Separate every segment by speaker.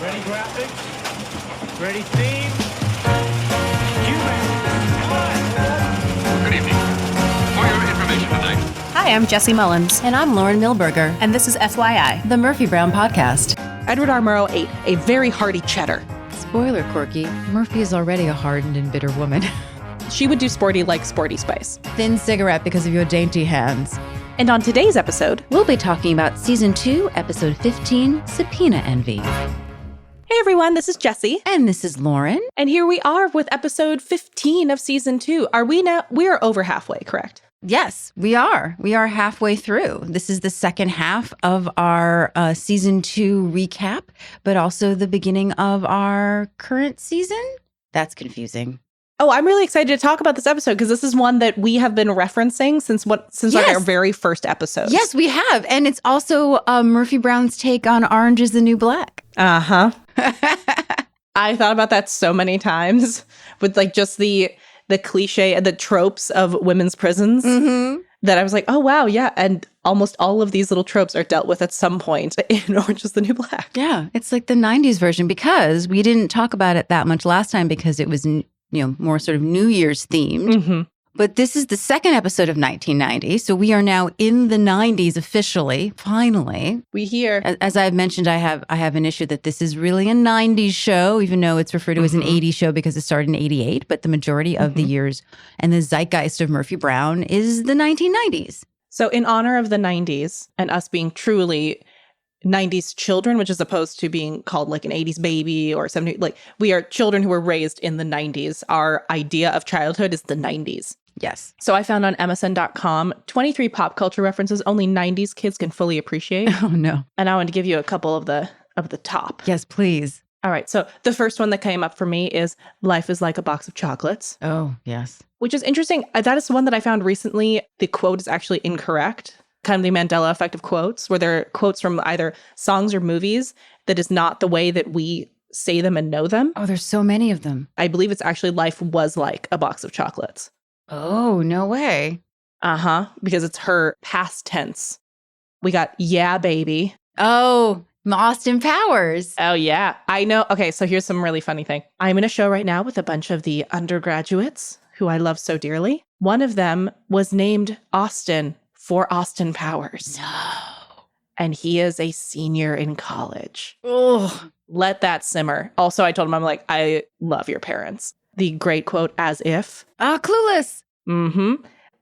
Speaker 1: Ready graphics? Ready theme?
Speaker 2: Good evening. For your information tonight.
Speaker 3: Hi, I'm Jesse Mullins.
Speaker 4: And I'm Lauren Milberger.
Speaker 3: And this is FYI,
Speaker 4: the Murphy Brown Podcast.
Speaker 5: Edward R. Murrow ate a very hearty cheddar.
Speaker 4: Spoiler, Corky. Murphy is already a hardened and bitter woman.
Speaker 5: She would do sporty like Sporty Spice.
Speaker 4: Thin cigarette because of your dainty hands.
Speaker 5: And on today's episode,
Speaker 4: we'll be talking about Season 2, Episode 15, Subpoena Envy.
Speaker 5: Hey everyone, this is Jesse.
Speaker 4: And this is Lauren.
Speaker 5: And here we are with Episode 15 of Season 2. We are over halfway, correct?
Speaker 4: Yes, we are. We are halfway through. This is the second half of our Season 2 recap, but also the beginning of our current season. That's confusing.
Speaker 5: Oh, I'm really excited to talk about this episode because this is one that we have been referencing since like our very first episode.
Speaker 4: Yes, we have. And it's also Murphy Brown's take on Orange is the New Black.
Speaker 5: Uh-huh. I thought about that so many times with like just the cliche, the tropes of women's prisons that I was like, oh, wow, yeah. And almost all of these little tropes are dealt with at some point in Orange is the New Black.
Speaker 4: Yeah, it's like the 90s version because we didn't talk about it that much last time because it was more sort of New Year's themed.
Speaker 5: Mm-hmm.
Speaker 4: But this is the second episode of 1990. So we are now in the 90s officially, finally.
Speaker 5: We hear.
Speaker 4: As I've mentioned, I have an issue that this is really a 90s show, even though it's referred to as an 80s show because it started in 88. But the majority of the years and the zeitgeist of Murphy Brown is the 1990s.
Speaker 5: So in honor of the 90s and us being truly 90s children, which is opposed to being called like an 80s baby or 70s, like we are children who were raised in the 90s. Our idea of childhood is the 90s.
Speaker 4: Yes.
Speaker 5: So I found on MSN.com 23 pop culture references only 90s kids can fully appreciate.
Speaker 4: Oh, no.
Speaker 5: And I want to give you a couple of the top.
Speaker 4: Yes, please.
Speaker 5: All right. So the first one that came up for me is Life is Like a Box of Chocolates.
Speaker 4: Oh, yes.
Speaker 5: Which is interesting. That is one that I found recently. The quote is actually incorrect. Kind of the Mandela effect of quotes, where they're quotes from either songs or movies that is not the way that we say them and know them.
Speaker 4: Oh, there's so many of them.
Speaker 5: I believe it's actually Life was like a box of chocolates.
Speaker 4: Oh, no way.
Speaker 5: Uh-huh. Because it's her past tense. We got Yeah, Baby.
Speaker 4: Oh, Austin Powers.
Speaker 5: Oh, yeah. I know. Okay, so here's some really funny thing. I'm in a show right now with a bunch of the undergraduates who I love so dearly. One of them was named Austin for Austin Powers.
Speaker 4: No.
Speaker 5: And he is a senior in college.
Speaker 4: Oh.
Speaker 5: Let that simmer. Also, I told him, I'm like, I love your parents. The great quote, as if.
Speaker 4: Ah, Clueless.
Speaker 5: Mm-hmm.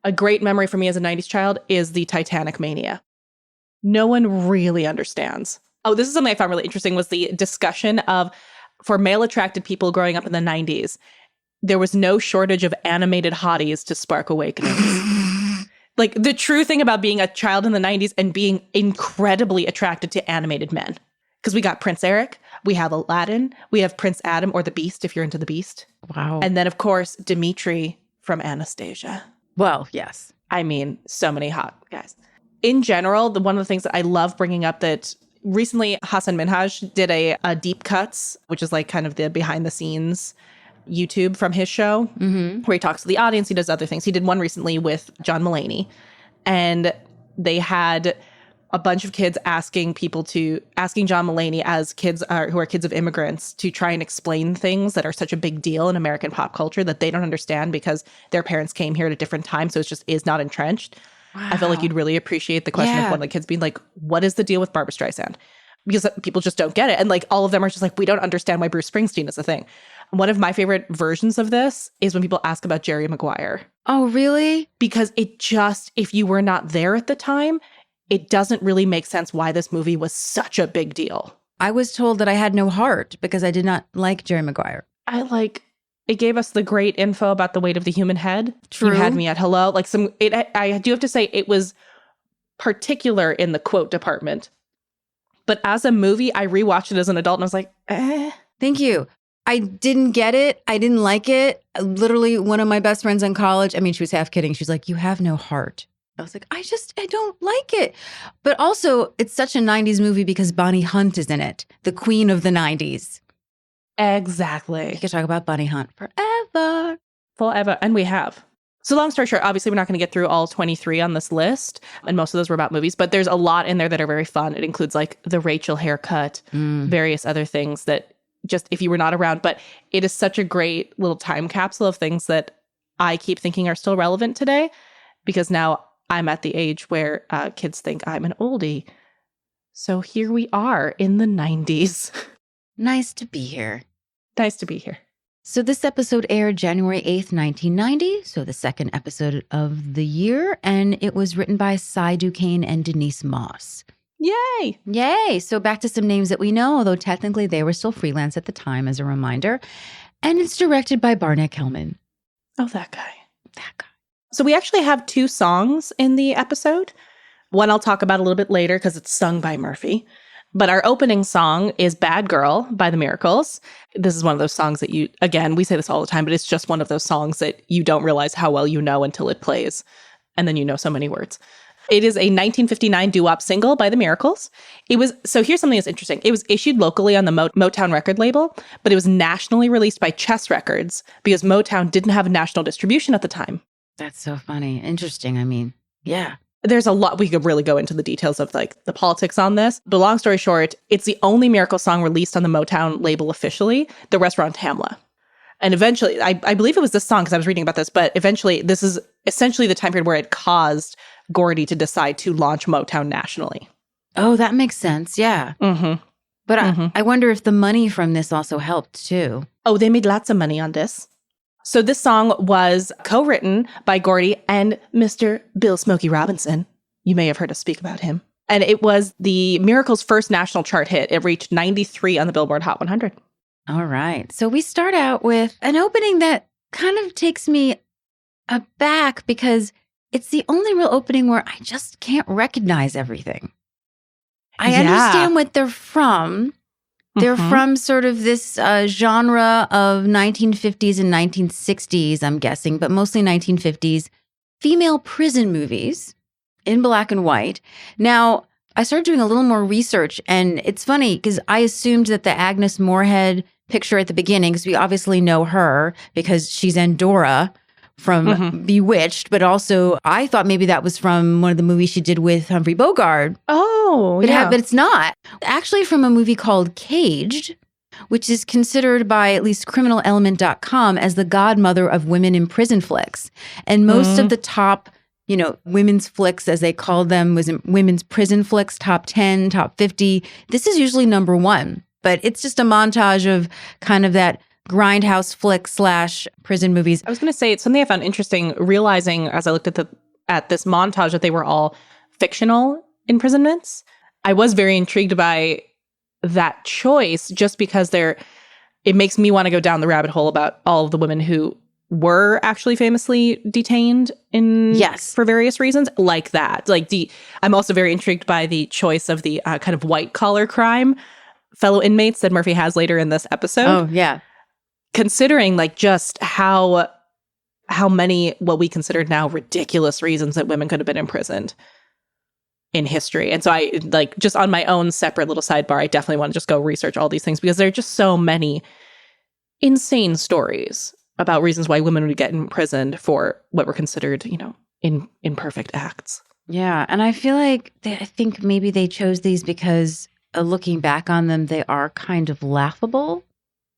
Speaker 5: A great memory for me as a 90s child is the Titanic mania. No one really understands. Oh, this is something I found really interesting was the discussion of, for male-attracted people growing up in the 90s, there was no shortage of animated hotties to spark awakenings. Like, the true thing about being a child in the 90s and being incredibly attracted to animated men. Because we got Prince Eric, we have Aladdin, we have Prince Adam, or the Beast, if you're into the Beast.
Speaker 4: Wow.
Speaker 5: And then, of course, Dimitri from Anastasia.
Speaker 4: Well, yes.
Speaker 5: I mean, so many hot guys. In general, one of the things that I love bringing up that recently Hassan Minhaj did a Deep Cuts, which is like kind of the behind the scenes YouTube from his show, where he talks to the audience. He does other things. He did one recently with John Mulaney, and they had a bunch of kids asking John Mulaney as kids who are kids of immigrants to try and explain things that are such a big deal in American pop culture that they don't understand because their parents came here at a different time. So it just is not entrenched. Wow. I feel like you'd really appreciate the question of one of the kids being like, what is the deal with Barbra Streisand? Because people just don't get it. And like all of them are just like, we don't understand why Bruce Springsteen is a thing. One of my favorite versions of this is when people ask about Jerry Maguire.
Speaker 4: Oh, really?
Speaker 5: Because it just, if you were not there at the time, it doesn't really make sense why this movie was such a big deal.
Speaker 4: I was told that I had no heart because I did not like Jerry Maguire.
Speaker 5: It gave us the great info about the weight of the human head.
Speaker 4: True.
Speaker 5: You had me at hello. I do have to say it was particular in the quote department. But as a movie, I rewatched it as an adult and I was like, eh.
Speaker 4: Thank you. I didn't get it. I didn't like it. Literally, one of my best friends in college, I mean, she was half kidding. She's like, you have no heart. I was like, I don't like it. But also, it's such a 90s movie because Bonnie Hunt is in it, the queen of the 90s.
Speaker 5: Exactly.
Speaker 4: We could talk about Bonnie Hunt forever.
Speaker 5: And we have. So long story short, obviously we're not going to get through all 23 on this list, and most of those were about movies, but there's a lot in there that are very fun. It includes like the Rachel haircut, various other things that just if you were not around, but it is such a great little time capsule of things that I keep thinking are still relevant today, because now I'm at the age where kids think I'm an oldie. So here we are in the 90s.
Speaker 4: Nice to be here.
Speaker 5: Nice to be here.
Speaker 4: So this episode aired January 8th, 1990, so the second episode of the year, and it was written by Cy Duquesne and Denise Moss.
Speaker 5: Yay!
Speaker 4: Yay! So back to some names that we know, although technically they were still freelance at the time, as a reminder. And it's directed by Barnett Kellman.
Speaker 5: Oh, that guy.
Speaker 4: That guy.
Speaker 5: So we actually have 2 songs in the episode. One I'll talk about a little bit later because it's sung by Murphy. But our opening song is Bad Girl by The Miracles. This is one of those songs that again, we say this all the time, but it's just one of those songs that you don't realize how well you know until it plays. And then you know so many words. It is a 1959 doo-wop single by The Miracles. So here's something that's interesting. It was issued locally on the Motown record label, but it was nationally released by Chess Records because Motown didn't have national distribution at the time.
Speaker 4: That's so funny. Interesting. I mean, yeah.
Speaker 5: There's a lot, we could really go into the details of like the politics on this. But long story short, it's the only Miracle song released on the Motown label officially. The rest were on Tamla. And eventually, I believe it was this song because I was reading about this, but eventually this is essentially the time period where it caused Gordy to decide to launch Motown nationally.
Speaker 4: Oh, that makes sense. Yeah.
Speaker 5: Mm-hmm.
Speaker 4: But I wonder if the money from this also helped too.
Speaker 5: Oh, they made lots of money on this. So this song was co-written by Gordy and Mr. Bill Smokey Robinson. You may have heard us speak about him. And it was the Miracles' first national chart hit. It reached 93 on the Billboard Hot 100.
Speaker 4: All right. So we start out with an opening that kind of takes me aback because it's the only real opening where I just can't recognize everything. I understand what they're from. They're from sort of this genre of 1950s and 1960s, I'm guessing, but mostly 1950s, female prison movies in black and white. Now, I started doing a little more research, and it's funny because I assumed that the Agnes Moorehead picture at the beginning, because we obviously know her because she's Endora from Bewitched, but also I thought maybe that was from one of the movies she did with Humphrey Bogart.
Speaker 5: Oh,
Speaker 4: yeah. But it's not. Actually from a movie called Caged, which is considered by at least criminalelement.com as the godmother of women in prison flicks. And most of the top, women's flicks, as they called them, was in women's prison flicks, top 10, top 50. This is usually number 1, but it's just a montage of kind of that grindhouse flick / prison movies.
Speaker 5: I was going to say, it's something I found interesting, realizing as I looked at this montage that they were all fictional imprisonments. I was very intrigued by that choice just because it makes me want to go down the rabbit hole about all of the women who were actually famously detained for various reasons like that. I'm also very intrigued by the choice of the kind of white collar crime fellow inmates that Murphy has later in this episode.
Speaker 4: Oh, yeah.
Speaker 5: Considering just how many what we consider now ridiculous reasons that women could have been imprisoned in history. And so I just on my own separate little sidebar, I definitely want to just go research all these things because there are just so many insane stories about reasons why women would get imprisoned for what were considered, imperfect acts.
Speaker 4: Yeah. And I feel like I think maybe they chose these because looking back on them, they are kind of laughable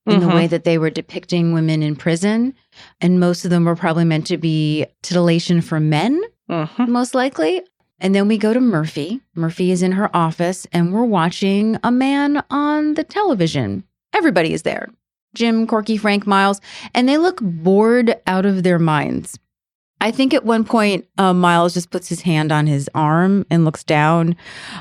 Speaker 4: in the way that they were depicting women in prison. And most of them were probably meant to be titillation for men, most likely. And then we go to Murphy. Murphy is in her office and we're watching a man on the television. Everybody is there. Jim, Corky, Frank, Miles, and they look bored out of their minds. I think at one point, Miles just puts his hand on his arm and looks down.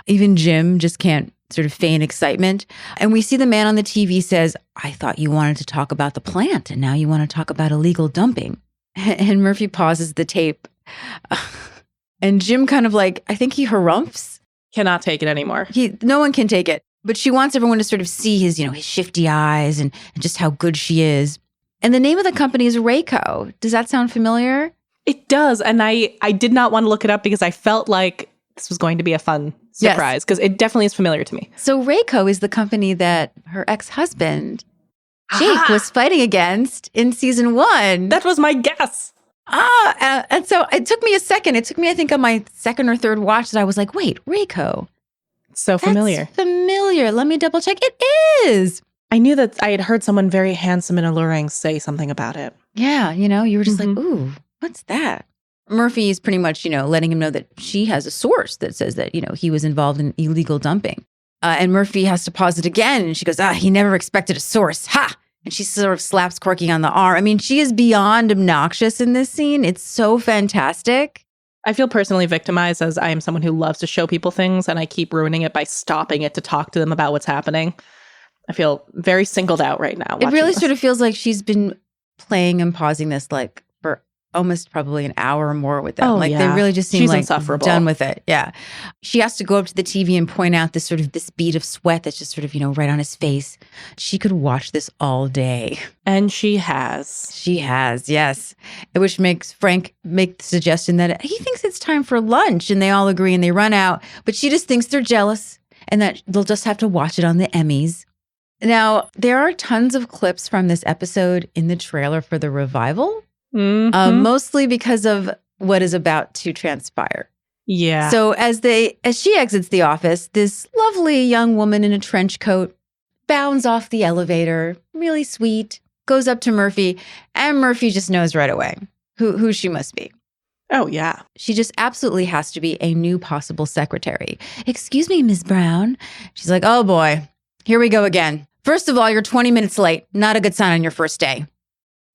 Speaker 4: Even Jim just can't sort of feign excitement. And we see the man on the TV says, I thought you wanted to talk about the plant and now you want to talk about illegal dumping. And Murphy pauses the tape. And Jim kind of I think he harumphs.
Speaker 5: Cannot take it anymore.
Speaker 4: No one can take it. But she wants everyone to sort of see his, his shifty eyes and just how good she is. And the name of the company is Rayco. Does that sound familiar?
Speaker 5: It does. And I did not want to look it up because I felt like this was going to be a fun surprise because it definitely is familiar to me.
Speaker 4: So Rayco is the company that her ex-husband, Jake, was fighting against in season 1.
Speaker 5: That was my guess.
Speaker 4: And so it took me a second. It took me, I think, on my second or third watch that I was like, wait, Reiko.
Speaker 5: So familiar.
Speaker 4: That's familiar. Let me double check. It is.
Speaker 5: I knew that I had heard someone very handsome and alluring say something about it.
Speaker 4: Yeah. You were just like, ooh, what's that? Murphy is pretty much, letting him know that she has a source that says that, he was involved in illegal dumping. And Murphy has to pause it again. And she goes, he never expected a source. Ha! And she sort of slaps Corky on the arm. I mean, she is beyond obnoxious in this scene. It's so fantastic.
Speaker 5: I feel personally victimized as I am someone who loves to show people things and I keep ruining it by stopping it to talk to them about what's happening. I feel very singled out right now.
Speaker 4: It really sort of feels like she's been playing and pausing this like for almost probably an hour or more with them.
Speaker 5: Oh,
Speaker 4: like
Speaker 5: yeah.
Speaker 4: they really just seem
Speaker 5: She's
Speaker 4: like
Speaker 5: insufferable.
Speaker 4: done with it. Yeah. She has to go up to the TV and point out this bead of sweat that's just sort of, right on his face. She could watch this all day.
Speaker 5: And she has.
Speaker 4: She has, yes. Which makes Frank make the suggestion that he thinks it's time for lunch and they all agree and they run out. But she just thinks they're jealous and that they'll just have to watch it on the Emmys. Now, there are tons of clips from this episode in the trailer for the revival. Mostly because of what is about to transpire.
Speaker 5: Yeah.
Speaker 4: So as she exits the office, this lovely young woman in a trench coat bounds off the elevator, really sweet, goes up to Murphy, and Murphy just knows right away who she must be.
Speaker 5: Oh, yeah.
Speaker 4: She just absolutely has to be a new possible secretary. Excuse me, Ms. Brown. She's like, oh boy, here we go again. First of all, you're 20 minutes late. Not a good sign on your first day.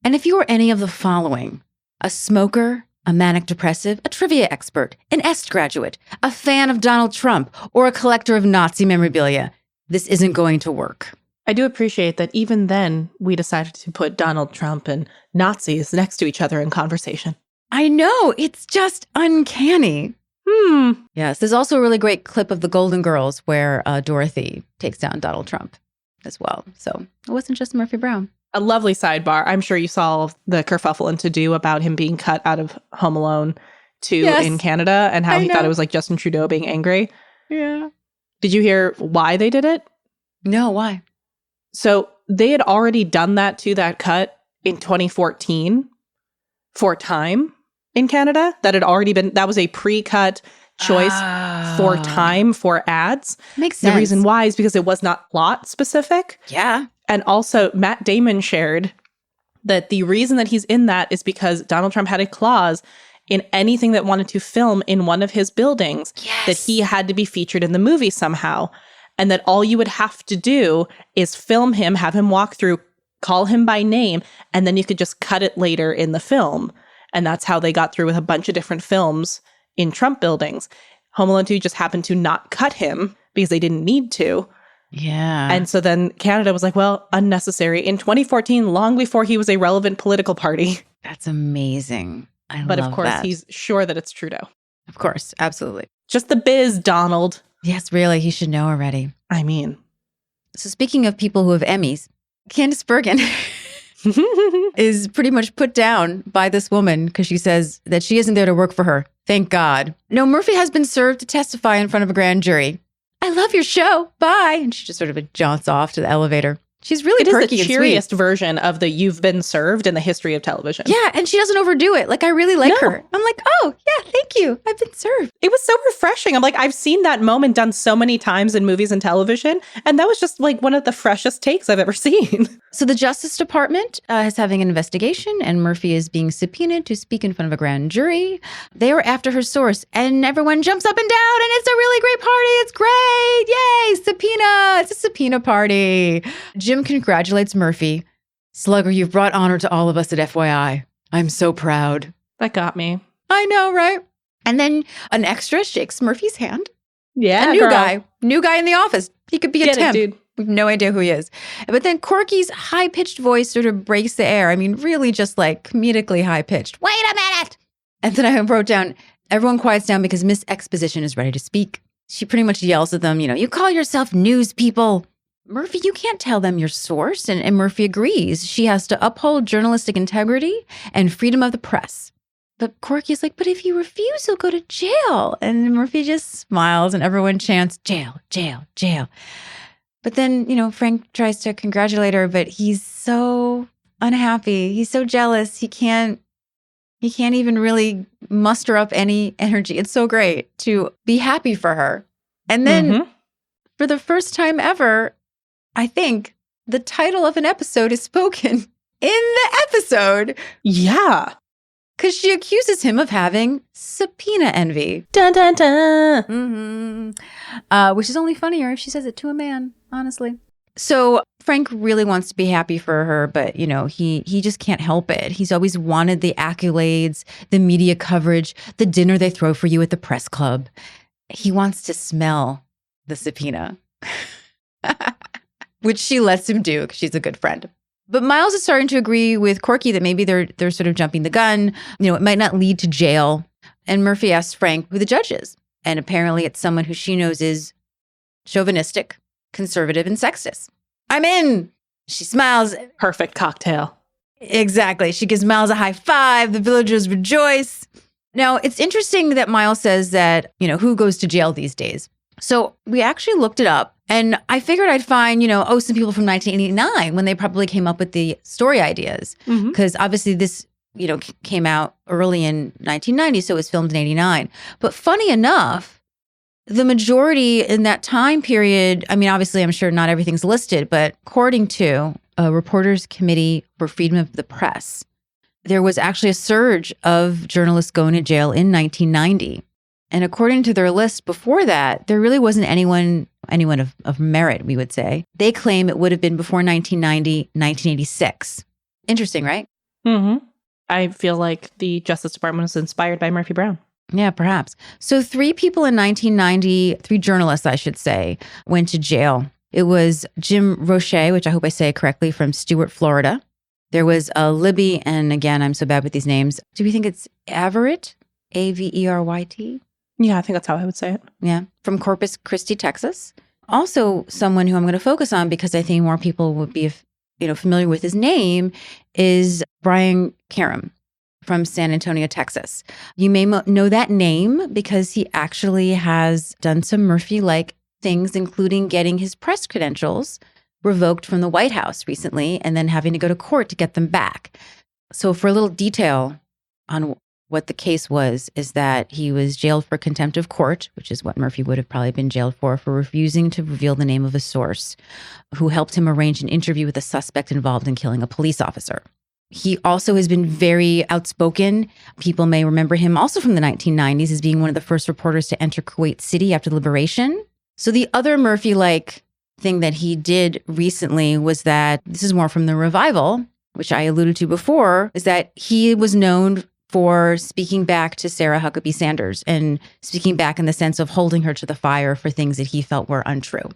Speaker 4: And if you were any of the following, a smoker, a manic depressive, a trivia expert, an Est graduate, a fan of Donald Trump, or a collector of Nazi memorabilia, this isn't going to work.
Speaker 5: I do appreciate that even then we decided to put Donald Trump and Nazis next to each other in conversation.
Speaker 4: I know, it's just uncanny. Yes, there's also a really great clip of the Golden Girls where Dorothy takes down Donald Trump as well. So it wasn't just Murphy Brown.
Speaker 5: A lovely sidebar. I'm sure you saw the kerfuffle and to-do about him being cut out of Home Alone 2 in Canada and how he thought it was like Justin Trudeau being angry.
Speaker 4: Yeah.
Speaker 5: Did you hear why they did it?
Speaker 4: No, why?
Speaker 5: So they had already done that to that cut in 2014 for Time in Canada. That was a pre-cut choice for Time for ads.
Speaker 4: Makes sense.
Speaker 5: The reason why is because it was not plot specific.
Speaker 4: Yeah.
Speaker 5: And also, Matt Damon shared that the reason that he's in that is because Donald Trump had a clause in anything that wanted to film in one of his buildings that he had to be featured in the movie somehow. And that all you would have to do is film him, have him walk through, call him by name, and then you could just cut it later in the film. And that's how they got through with a bunch of different films in Trump buildings. Home Alone 2 just happened to not cut him because they didn't need to.
Speaker 4: Yeah.
Speaker 5: And so then Canada was like, well, unnecessary. In 2014, long before he was a relevant political party.
Speaker 4: That's amazing.
Speaker 5: But of course, he's sure that it's Trudeau.
Speaker 4: Of course. Absolutely.
Speaker 5: Just the biz, Donald.
Speaker 4: Yes, really. He should know already.
Speaker 5: I mean.
Speaker 4: So speaking of people who have Emmys, Candice Bergen is pretty much put down by this woman because she says that she isn't there to work for her. Thank God. No, Murphy has been served to testify in front of a grand jury. I love your show. Bye. And she just sort of jaunts off to the elevator. She's really perky
Speaker 5: It is the
Speaker 4: and
Speaker 5: cheeriest
Speaker 4: sweet.
Speaker 5: version of the you've been served in the history of television.
Speaker 4: Yeah, and she doesn't overdo it. Like, I really like her. I'm like, oh, yeah, thank you. I've been served.
Speaker 5: It was so refreshing. I'm like, I've seen that moment done so many times in movies and television, and that was just like one of the freshest takes I've ever seen.
Speaker 4: So the Justice Department is having an investigation, and Murphy is being subpoenaed to speak in front of a grand jury. They are after her source, and everyone jumps up and down, and it's a really great party. It's great. Yay, subpoena. It's a subpoena party. Jim congratulates Murphy. Slugger, you've brought honor to all of us at FYI. I'm so proud.
Speaker 5: That got me.
Speaker 4: I know, right? And then an extra shakes Murphy's hand.
Speaker 5: Yeah,
Speaker 4: A new
Speaker 5: girl.
Speaker 4: guy in the office. He could be a
Speaker 5: Get it,
Speaker 4: temp.
Speaker 5: dude.
Speaker 4: We have no idea who he is. But then Corky's high-pitched voice sort of breaks the air. I mean, really just like comedically high-pitched. Wait a minute! And then I wrote down, everyone quiets down because Miss Exposition is ready to speak. She pretty much yells at them, you call yourself news people. Murphy, you can't tell them your source. And Murphy agrees. She has to uphold journalistic integrity and freedom of the press. But Corky's like, but if you refuse, you'll go to jail. And Murphy just smiles and everyone chants, jail, jail, jail. But then, Frank tries to congratulate her, but he's so unhappy. He's so jealous. He can't He can't even really muster up any energy. It's so great to be happy for her. And then for the first time ever, I think the title of an episode is spoken in the episode.
Speaker 5: Yeah.
Speaker 4: Because she accuses him of having subpoena envy.
Speaker 5: Dun, dun, dun.
Speaker 4: Which is only funnier if she says it to a man, honestly. So Frank really wants to be happy for her, but, you know, he just can't help it. He's always wanted the accolades, the media coverage, the dinner they throw for you at the press club. He wants to smell the subpoena, which she lets him do because she's a good friend. But Miles is starting to agree with Corky that maybe they're sort of jumping the gun. You know, it might not lead to jail. And Murphy asks Frank who the judge is. And apparently it's someone who she knows is chauvinistic, conservative, and sexist. I'm in. She smiles.
Speaker 5: Perfect cocktail.
Speaker 4: Exactly. She gives Miles a high five. The villagers rejoice. Now, it's interesting that Miles says that, you know, who goes to jail these days? So we actually looked it up. And I figured I'd find, you know, some people from 1989 when they probably came up with the story ideas. Because obviously this, you know, came out early in 1990, so it was filmed in 89. But funny enough, the majority in that time period, I mean, obviously I'm sure not everything's listed, but according to a Reporters Committee for Freedom of the Press, there was actually a surge of journalists going to jail in 1990. And according to their list before that, there really wasn't anyone of merit, we would say. They claim it would have been before 1990, 1986. Interesting, right?
Speaker 5: I feel like the Justice Department was inspired by Murphy Brown.
Speaker 4: Yeah, perhaps. So 3 people in 1990, 3 journalists, I should say, went to jail. It was Jim Roche, which I hope I say correctly, from Stuart, Florida. There was Libby, and again, I'm so bad with these names. Do we think it's Averyt? Averyt?
Speaker 5: Yeah, I think that's how I would say it.
Speaker 4: Yeah, from Corpus Christi, Texas. Also, someone who I'm going to focus on because I think more people would be, familiar with his name is Brian Karam from San Antonio, Texas. You may know that name because he actually has done some Murphy-like things, including getting his press credentials revoked from the White House recently and then having to go to court to get them back. So for a little detail on what the case was, is that he was jailed for contempt of court, which is what Murphy would have probably been jailed for refusing to reveal the name of a source who helped him arrange an interview with a suspect involved in killing a police officer. He also has been very outspoken. People may remember him also from the 1990s as being one of the first reporters to enter Kuwait City after the liberation. So the other Murphy-like thing that he did recently was that, this is more from the revival, which I alluded to before, is that he was known for speaking back to Sarah Huckabee Sanders and speaking back in the sense of holding her to the fire for things that he felt were untrue.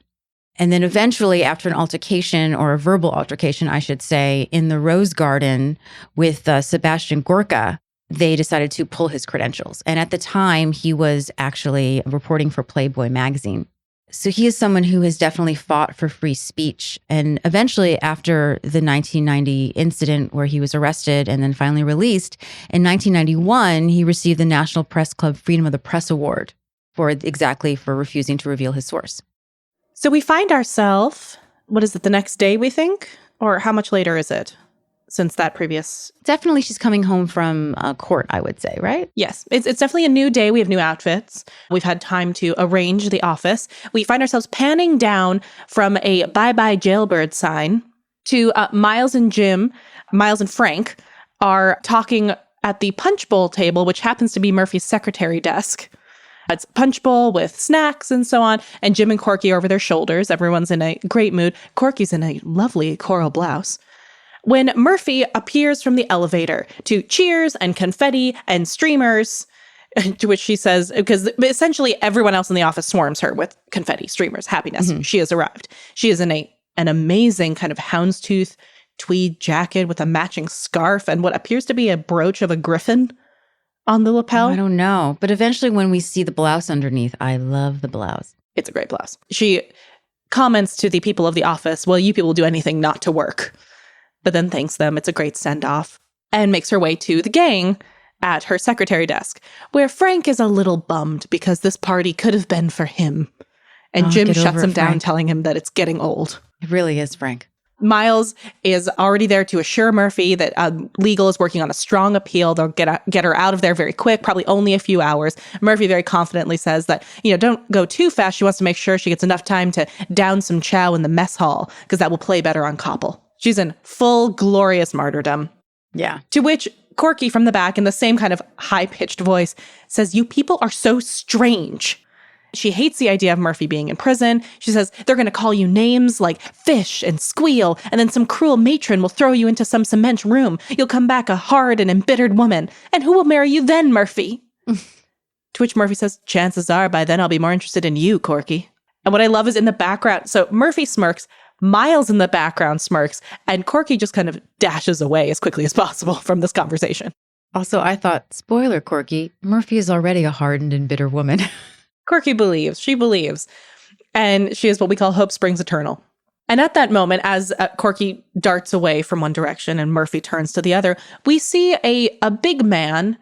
Speaker 4: And then eventually, after an altercation, or a verbal altercation, I should say, in the Rose Garden with Sebastian Gorka, they decided to pull his credentials. And at the time, he was actually reporting for Playboy magazine. So he is someone who has definitely fought for free speech. And eventually, after the 1990 incident where he was arrested and then finally released, in 1991, he received the National Press Club Freedom of the Press Award for refusing to reveal his source.
Speaker 5: So we find ourselves, what is it, the next day, we think? Or how much later is it since that previous?
Speaker 4: Definitely she's coming home from court, I would say, right?
Speaker 5: Yes, it's definitely a new day. We have new outfits. We've had time to arrange the office. We find ourselves panning down from a bye-bye jailbird sign to Miles and Frank are talking at the punch bowl table, which happens to be Murphy's secretary desk. It's a punch bowl with snacks and so on. And Jim and Corky are over their shoulders. Everyone's in a great mood. Corky's in a lovely coral blouse. When Murphy appears from the elevator to cheers and confetti and streamers, to which she says, because essentially everyone else in the office swarms her with confetti, streamers, happiness. She has arrived. She is in an amazing kind of houndstooth tweed jacket with a matching scarf and what appears to be a brooch of a griffin on the lapel.
Speaker 4: I don't know. But eventually when we see the blouse underneath, I love the blouse.
Speaker 5: It's a great blouse. She comments to the people of the office, well, you people will do anything not to work. But then thanks them. It's a great send-off. And makes her way to the gang at her secretary desk, where Frank is a little bummed because this party could have been for him. And Jim shuts him down, telling him that it's getting old.
Speaker 4: It really is, Frank.
Speaker 5: Miles is already there to assure Murphy that legal is working on a strong appeal. They'll get her out of there very quick, probably only a few hours. Murphy very confidently says that, don't go too fast. She wants to make sure she gets enough time to down some chow in the mess hall because that will play better on Koppel. She's in full glorious martyrdom.
Speaker 4: Yeah.
Speaker 5: To which Corky from the back in the same kind of high-pitched voice says, "You people are so strange." She hates the idea of Murphy being in prison. She says, they're going to call you names like Fish and Squeal, and then some cruel matron will throw you into some cement room. You'll come back a hard and embittered woman. And who will marry you then, Murphy? To which Murphy says, chances are by then I'll be more interested in you, Corky. And what I love is in the background, so Murphy smirks, Miles in the background smirks, and Corky just kind of dashes away as quickly as possible from this conversation.
Speaker 4: Also, I thought, spoiler, Corky, Murphy is already a hardened and bitter woman.
Speaker 5: Corky believes. She believes. And she is what we call hope springs eternal. And at that moment, as Corky darts away from one direction and Murphy turns to the other, we see a big man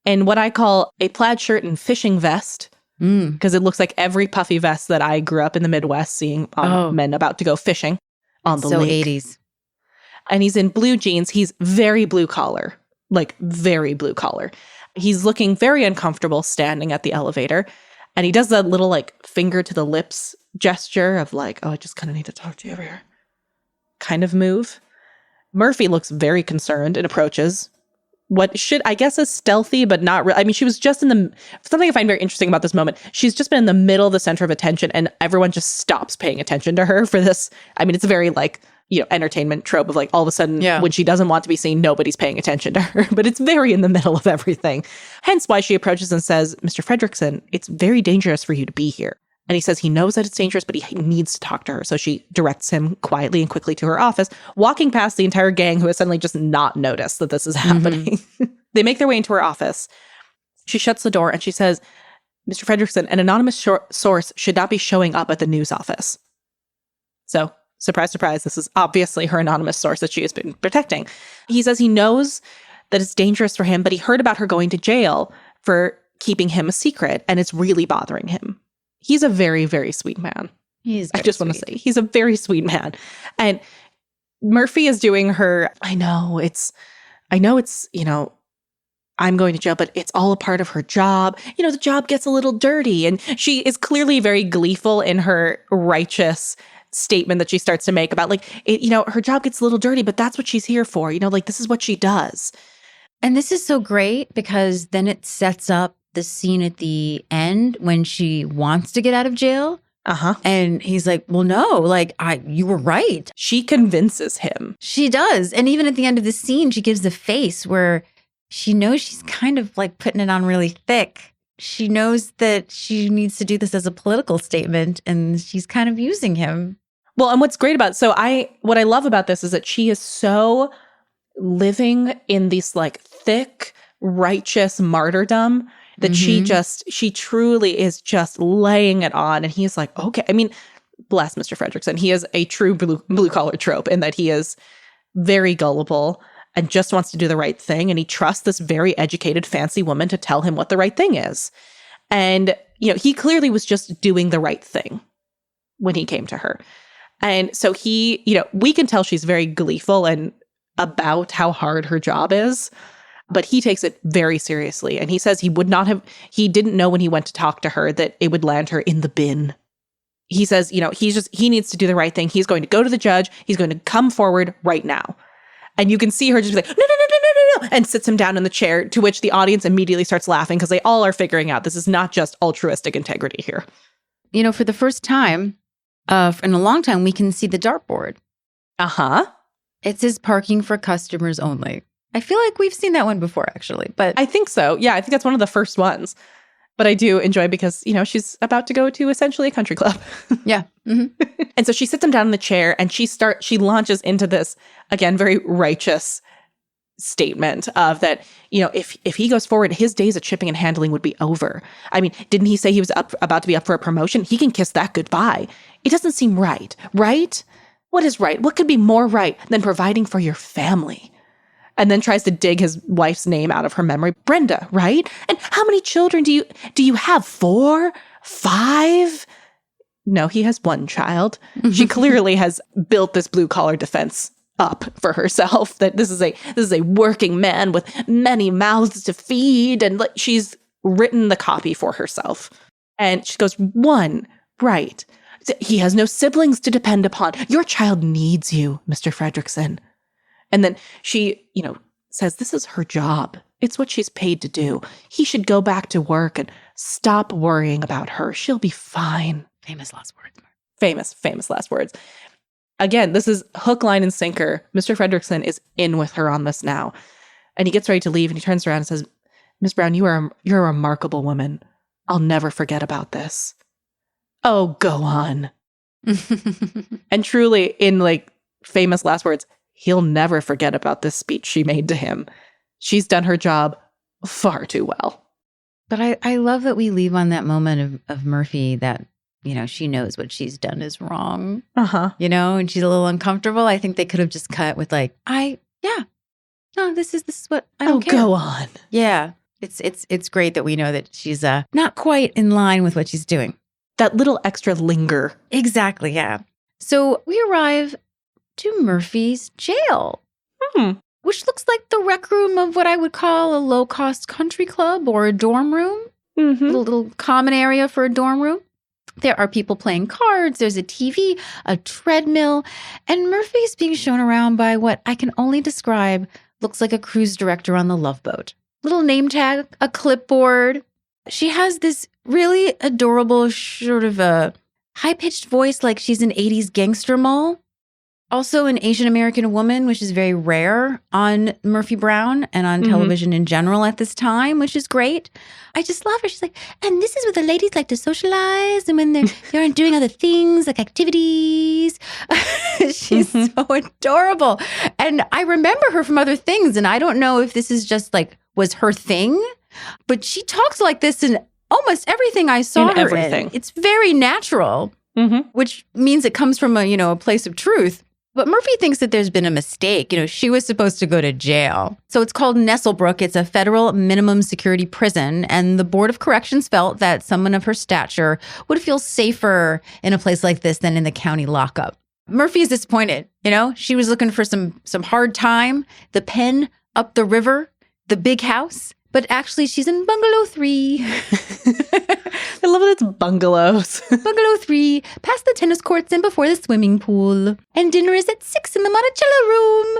Speaker 5: in what I call a plaid shirt and fishing vest, because it looks like every puffy vest that I grew up in the Midwest seeing on men about to go fishing on the lake.
Speaker 4: 80s.
Speaker 5: And he's in blue jeans. He's very blue collar, like very blue collar. He's looking very uncomfortable standing at the elevator. And he does that little finger to the lips gesture of I just kind of need to talk to you over here kind of move. Murphy looks very concerned and approaches what should, I guess, is stealthy, but not really. I mean, she was just something I find very interesting about this moment. She's just been in the middle of the center of attention and everyone just stops paying attention to her for this. I mean, it's a very entertainment trope of all of a sudden when she doesn't want to be seen, nobody's paying attention to her, but it's very in the middle of everything. Hence why she approaches and says, Mr. Fredrickson, it's very dangerous for you to be here. And he says he knows that it's dangerous, but he needs to talk to her. So she directs him quietly and quickly to her office, walking past the entire gang who has suddenly just not noticed that this is happening. They make their way into her office. She shuts the door and she says, Mr. Fredrickson, an anonymous source should not be showing up at the news office. So surprise, surprise, this is obviously her anonymous source that she has been protecting. He says he knows that it's dangerous for him, but he heard about her going to jail for keeping him a secret, and it's really bothering him. He's a very, very sweet man. I just want to say, he's a very sweet man. And Murphy is doing her, I know it's, I'm going to jail, but it's all a part of her job. The job gets a little dirty. And she is clearly very gleeful in her righteous statement that she starts to make about her job gets a little dirty, but that's what she's here for. This is what she does.
Speaker 4: And this is so great because then it sets up the scene at the end when she wants to get out of jail. And he's like, well, no, you were right.
Speaker 5: She convinces him.
Speaker 4: She does. And even at the end of the scene, she gives the face where she knows she's kind of putting it on really thick. She knows that she needs to do this as a political statement and she's kind of using him.
Speaker 5: Well, and what's great about, what I love about this is that she is so living in this thick, righteous martyrdom that she truly is just laying it on. And he's like, okay. I mean, bless Mr. Fredrickson. He is a true blue collar trope in that he is very gullible and just wants to do the right thing. And he trusts this very educated, fancy woman to tell him what the right thing is. And, he clearly was just doing the right thing when he came to her. And so he, we can tell she's very gleeful and about how hard her job is. But he takes it very seriously. And he says he didn't know when he went to talk to her that it would land her in the bin. He says, he needs to do the right thing. He's going to go to the judge. He's going to come forward right now. And you can see her just be like, no, and sits him down in the chair, to which the audience immediately starts laughing because they all are figuring out this is not just altruistic integrity here.
Speaker 4: For the first time in a long time, we can see the dartboard. It says parking for customers only. I feel like we've seen that one before, actually. But
Speaker 5: I think so. Yeah, I think that's one of the first ones. But I do enjoy because, she's about to go to essentially a country club.
Speaker 4: Yeah. Mm-hmm.
Speaker 5: And so she sits him down in the chair and she launches into this, again, very righteous statement of that, if he goes forward, his days of shipping and handling would be over. I mean, didn't he say he was about to be up for a promotion? He can kiss that goodbye. It doesn't seem right, right? What is right? What could be more right than providing for your family? And then tries to dig his wife's name out of her memory. Brenda, right? And how many children do you have? 4? 5? No, he has one child. She clearly has built this blue collar defense up for herself, that this is a working man with many mouths to feed, and she's written the copy for herself. And she goes, one, right. He has no siblings to depend upon. Your child needs you, Mr. Fredrickson. And then she, says this is her job. It's what she's paid to do. He should go back to work and stop worrying about her. She'll be fine.
Speaker 4: Famous last words.
Speaker 5: Famous last words. Again, this is hook, line, and sinker. Mr. Fredrickson is in with her on this now. And he gets ready to leave, and he turns around and says, Miss Brown, you're a remarkable woman. I'll never forget about this. Oh, go on. And truly, in famous last words, he'll never forget about this speech she made to him. She's done her job far too well.
Speaker 4: But I love that we leave on that moment of Murphy that, she knows what she's done is wrong. And she's a little uncomfortable. I think they could have just cut with no, this is what I don't care.
Speaker 5: Go on.
Speaker 4: Yeah. It's great that we know that she's not quite in line with what she's doing.
Speaker 5: That little extra linger.
Speaker 4: Exactly, yeah. So we arrive to Murphy's jail, which looks like the rec room of what I would call a low-cost country club or a dorm room. Little common area for a dorm room. There are people playing cards, there's a TV, a treadmill, and Murphy's being shown around by what I can only describe looks like a cruise director on the Love Boat. Little name tag, a clipboard. She has this really adorable sort of a high-pitched voice like she's an 80s gangster mole. Also an Asian American woman, which is very rare on Murphy Brown and on television in general at this time, which is great. I just love her. She's like, and this is where the ladies like to socialize and when they're doing other things like activities. She's so adorable. And I remember her from other things. And I don't know if this is just was her thing, but she talks like this in almost everything I saw her in. It's very natural, which means it comes from a place of truth. But Murphy thinks that there's been a mistake. She was supposed to go to jail. So it's called Nesselbrook. It's a federal minimum security prison. And the Board of Corrections felt that someone of her stature would feel safer in a place like this than in the county lockup. Murphy is disappointed. She was looking for some hard time, the pen up the river, the big house. But actually, she's in Bungalow 3.
Speaker 5: I love that it's bungalows.
Speaker 4: Bungalow 3, past the tennis courts and before the swimming pool. And dinner is at 6 in the Monticello room.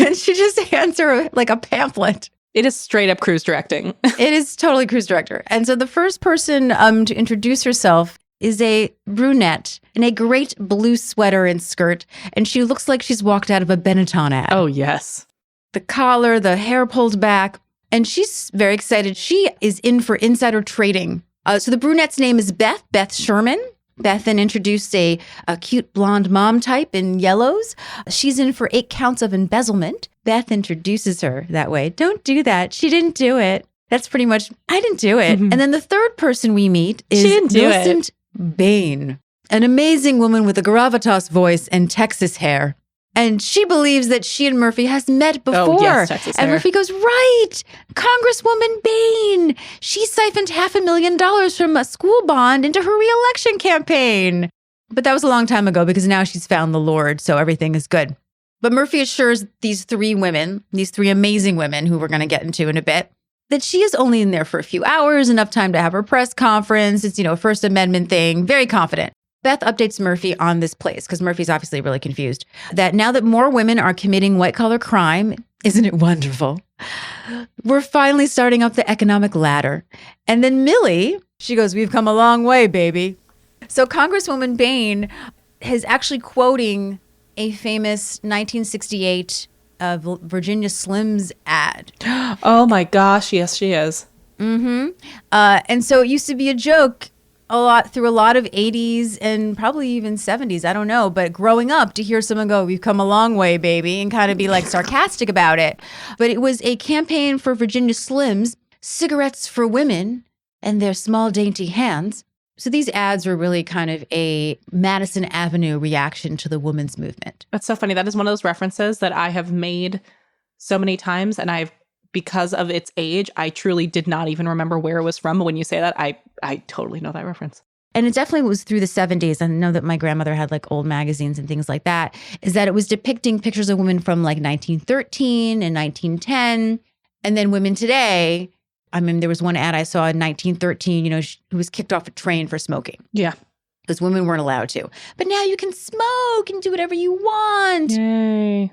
Speaker 4: And she just hands her a pamphlet.
Speaker 5: It is straight up cruise directing.
Speaker 4: It is totally cruise director. And so the first person to introduce herself is a brunette in a great blue sweater and skirt. And she looks like she's walked out of a Benetton ad.
Speaker 5: Oh, yes.
Speaker 4: The collar, the hair pulled back. And she's very excited. She is in for insider trading. So the brunette's name is Beth Sherman. Beth then introduced a cute blonde mom type in yellows. She's in for 8 counts of embezzlement. Beth introduces her that way. Don't do that. She didn't do it. That's pretty much, I didn't do it. And then the third person we meet is Millicent Bain, an amazing woman with a gravitas voice and Texas hair. And she believes that she and Murphy has met before.
Speaker 5: Oh, yes, Texas hair.
Speaker 4: And Murphy goes, right, Congresswoman Bain. She siphoned $500,000 from a school bond into her reelection campaign. But that was a long time ago because now she's found the Lord, so everything is good. But Murphy assures these 3 women, these 3 amazing women who we're going to get into in a bit, that she is only in there for a few hours, enough time to have her press conference. It's, a First Amendment thing, very confident. Beth updates Murphy on this place, because Murphy's obviously really confused, that now that more women are committing white-collar crime, isn't it wonderful? We're finally starting up the economic ladder. And then Millie, she goes, we've come a long way, baby. So Congresswoman Bain is actually quoting a famous 1968 Virginia Slims ad.
Speaker 5: Oh my gosh, yes, she is.
Speaker 4: And so it used to be a joke through a lot of 80s and probably even 70s, I don't know. But growing up, to hear someone go, we've come a long way, baby, and kind of be sarcastic about it. But it was a campaign for Virginia Slims, cigarettes for women and their small, dainty hands. So these ads were really kind of a Madison Avenue reaction to the women's movement.
Speaker 5: That's so funny. That is one of those references that I have made so many times, and because of its age, I truly did not even remember where it was from. But when you say that, I totally know that reference.
Speaker 4: and it definitely was through the 70s. I know that my grandmother had like old magazines and things like that, is that it was depicting pictures of women from like 1913 and 1910. And then women today, I mean, there was one ad I saw in 1913, who was kicked off a train for smoking.
Speaker 5: Yeah.
Speaker 4: Because women weren't allowed to. But now you can smoke and do whatever you want.
Speaker 5: Yay.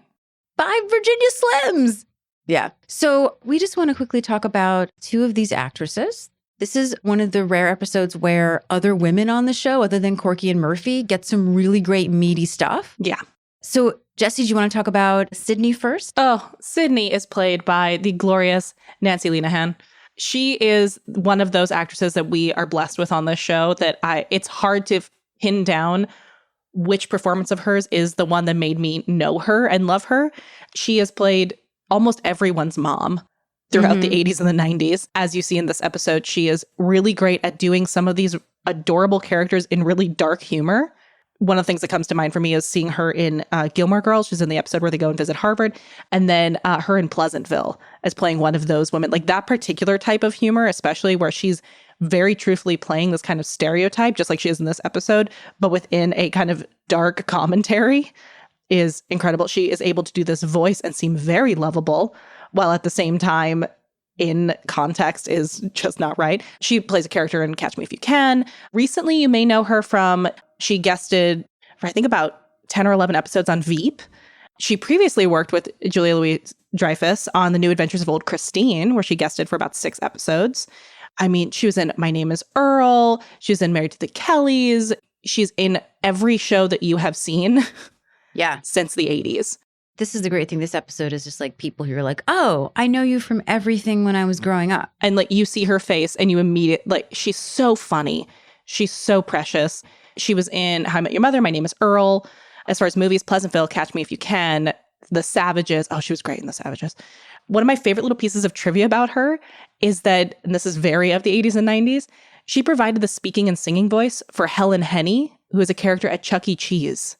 Speaker 4: Buy Virginia Slims. Yeah. So we just want to quickly talk about two of these actresses. This is one of the rare episodes where other women on the show, other than Corky and Murphy, get some really great meaty stuff.
Speaker 5: Yeah.
Speaker 4: So Jessie, do you want to talk about Sydney first?
Speaker 5: Oh, Sydney is played by the glorious Nancy Linehan. She is one of those actresses that we are blessed with on this show that it's hard to pin down which performance of hers is the one that made me know her and love her. She has played almost everyone's mom throughout the 80s and the 90s. As you see in this episode, she is really great at doing some of these adorable characters in really dark humor. One of the things that comes to mind for me is seeing her in Gilmore Girls. She's in the episode where they go and visit Harvard. And then her in Pleasantville as playing one of those women. Like that particular type of humor, especially where she's very truthfully playing this kind of stereotype, just like she is in this episode, but within a kind of dark commentary, is incredible. She is able to do this voice and seem very lovable, while at the same time in context is just not right. She plays a character in Catch Me If You Can. Recently, you may know her from, she guested for I think about 10 or 11 episodes on Veep. She previously worked with Julia Louis-Dreyfus on The New Adventures of Old Christine, where she guested for about 6 episodes. I mean, she was in My Name is Earl. She was in Married to the Kellys. She's in every show that you have seen since the 80s.
Speaker 4: This is the great thing. This episode is just like people who are like, oh, I know you from everything when I was growing up.
Speaker 5: And like you see her face and you immediately, like, she's so funny. She's so precious. She was in How I Met Your Mother, My Name is Earl. As far as movies, Pleasantville, Catch Me If You Can, The Savages. Oh, she was great in The Savages. One of my favorite little pieces of trivia about her is that, and this is very of the 80s and 90s, she provided the speaking and singing voice for Helen Henny, who is a character at Chuck E. Cheese.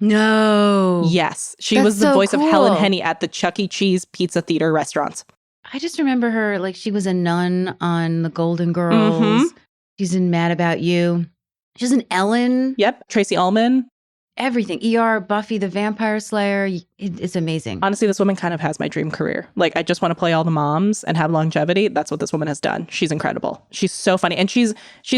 Speaker 4: No.
Speaker 5: Yes. She
Speaker 4: That's
Speaker 5: was the
Speaker 4: so
Speaker 5: voice of
Speaker 4: cool.
Speaker 5: Helen Henny at the Chuck E. Cheese Pizza Theater restaurants.
Speaker 4: I just remember her like she was a nun on The Golden Girls. She's in Mad About You. She's in Ellen.
Speaker 5: Yep. Tracy Ullman.
Speaker 4: Everything. ER, Buffy the Vampire Slayer. It's amazing.
Speaker 5: Honestly, this woman kind of has my dream career. Like, I just want to play all the moms and have longevity. That's what this woman has done. She's incredible. She's so funny. And she's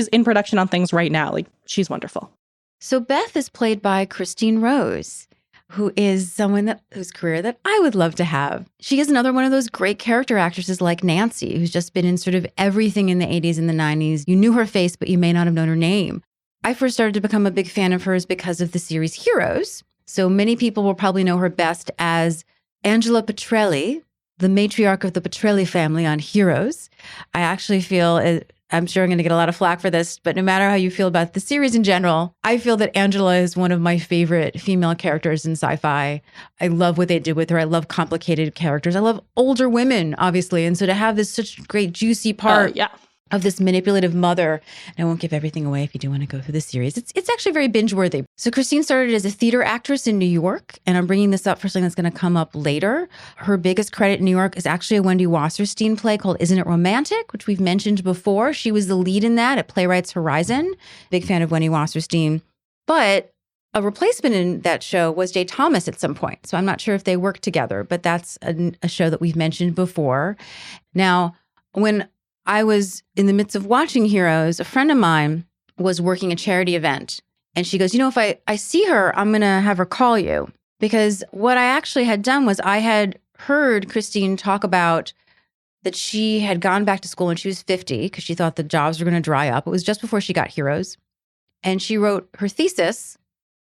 Speaker 5: in production on things right now. Like, she's wonderful.
Speaker 4: So Beth is played by Christine Rose, who is someone whose career that I would love to have. She is another one of those great character actresses like Nancy, who's just been in sort of everything in the 80s and the 90s. You knew her face, but you may not have known her name. I first started to become a big fan of hers because of the series Heroes. So many people will probably know her best as Angela Petrelli, the matriarch of the Petrelli family on Heroes. I actually feel, I'm sure I'm going to get a lot of flack for this, but no matter how you feel about the series in general, I feel that Angela is one of my favorite female characters in sci-fi. I love what they did with her. I love complicated characters. I love older women, obviously. And so to have this such great juicy part of this manipulative mother, and I won't give everything away if you do want to go through the series. It's actually very binge-worthy. So Christine started as a theater actress in New York, and I'm bringing this up for something that's going to come up later. Her biggest credit in New York is actually a Wendy Wasserstein play called Isn't It Romantic, which we've mentioned before. She was the lead in that at Playwrights Horizon. Big fan of Wendy Wasserstein. But a replacement in that show was Jay Thomas at some point. So I'm not sure if they worked together, but that's a show that we've mentioned before. Now, when I was in the midst of watching Heroes, a friend of mine was working a charity event. And she goes, if I see her, I'm going to have her call you. Because what I actually had done was I had heard Christine talk about that she had gone back to school when she was 50 because she thought the jobs were going to dry up. It was just before she got Heroes. And she wrote her thesis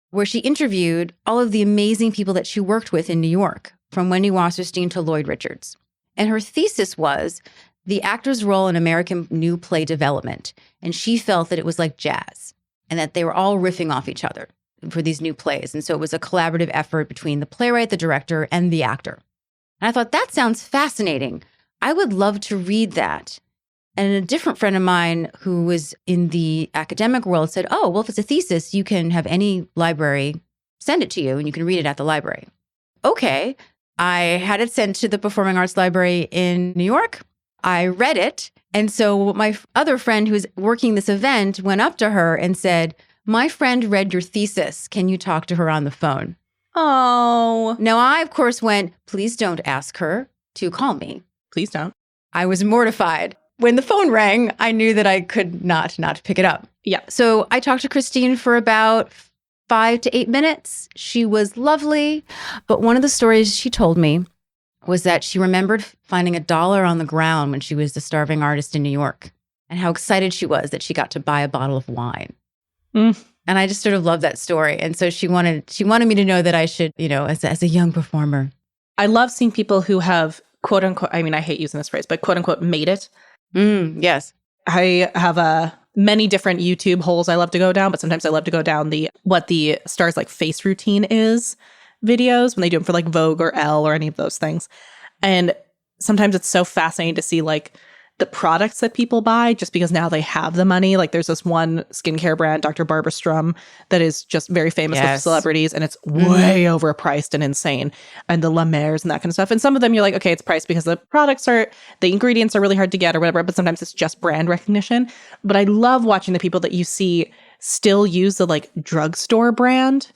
Speaker 4: where she interviewed all of the amazing people that she worked with in New York, from Wendy Wasserstein to Lloyd Richards. And her thesis was the actor's role in American new play development. And she felt that it was like jazz and that they were all riffing off each other for these new plays. And so it was a collaborative effort between the playwright, the director, and the actor. And I thought, that sounds fascinating. I would love to read that. And a different friend of mine who was in the academic world said, oh, well, if it's a thesis, you can have any library send it to you and you can read it at the library. Okay. I had it sent to the Performing Arts Library in New York. I read it. And so my other friend who's working this event went up to her and said, my friend read your thesis. Can you talk to her on the phone?
Speaker 5: Oh,
Speaker 4: Now, I, of course, went, please don't ask her to call me.
Speaker 5: please don't.
Speaker 4: I was mortified. When the phone rang, I knew that I could not pick it up.
Speaker 5: Yeah.
Speaker 4: So I talked to Christine for about 5 to 8 minutes. She was lovely. But one of the stories she told me was that she remembered finding $1 on the ground when she was a starving artist in New York, and how excited she was that she got to buy a bottle of wine.
Speaker 5: Mm.
Speaker 4: And I just sort of love that story. And so she wanted me to know that I should, as a young performer.
Speaker 5: I love seeing people who have quote unquote, I mean, I hate using this phrase, but quote unquote made it.
Speaker 4: Yes.
Speaker 5: I have many different YouTube holes I love to go down, but sometimes I love to go down what the star's like face routine is videos when they do them for like Vogue or Elle or any of those things. And sometimes it's so fascinating to see like the products that people buy just because now they have the money. Like there's this one skincare brand, Dr. Barbara Strum, that is just very famous with celebrities, and it's way overpriced and insane. And the La Mer's and that kind of stuff. And some of them you're like, okay, it's priced because the ingredients are really hard to get or whatever, but sometimes it's just brand recognition. But I love watching the people that you see still use the like drugstore brand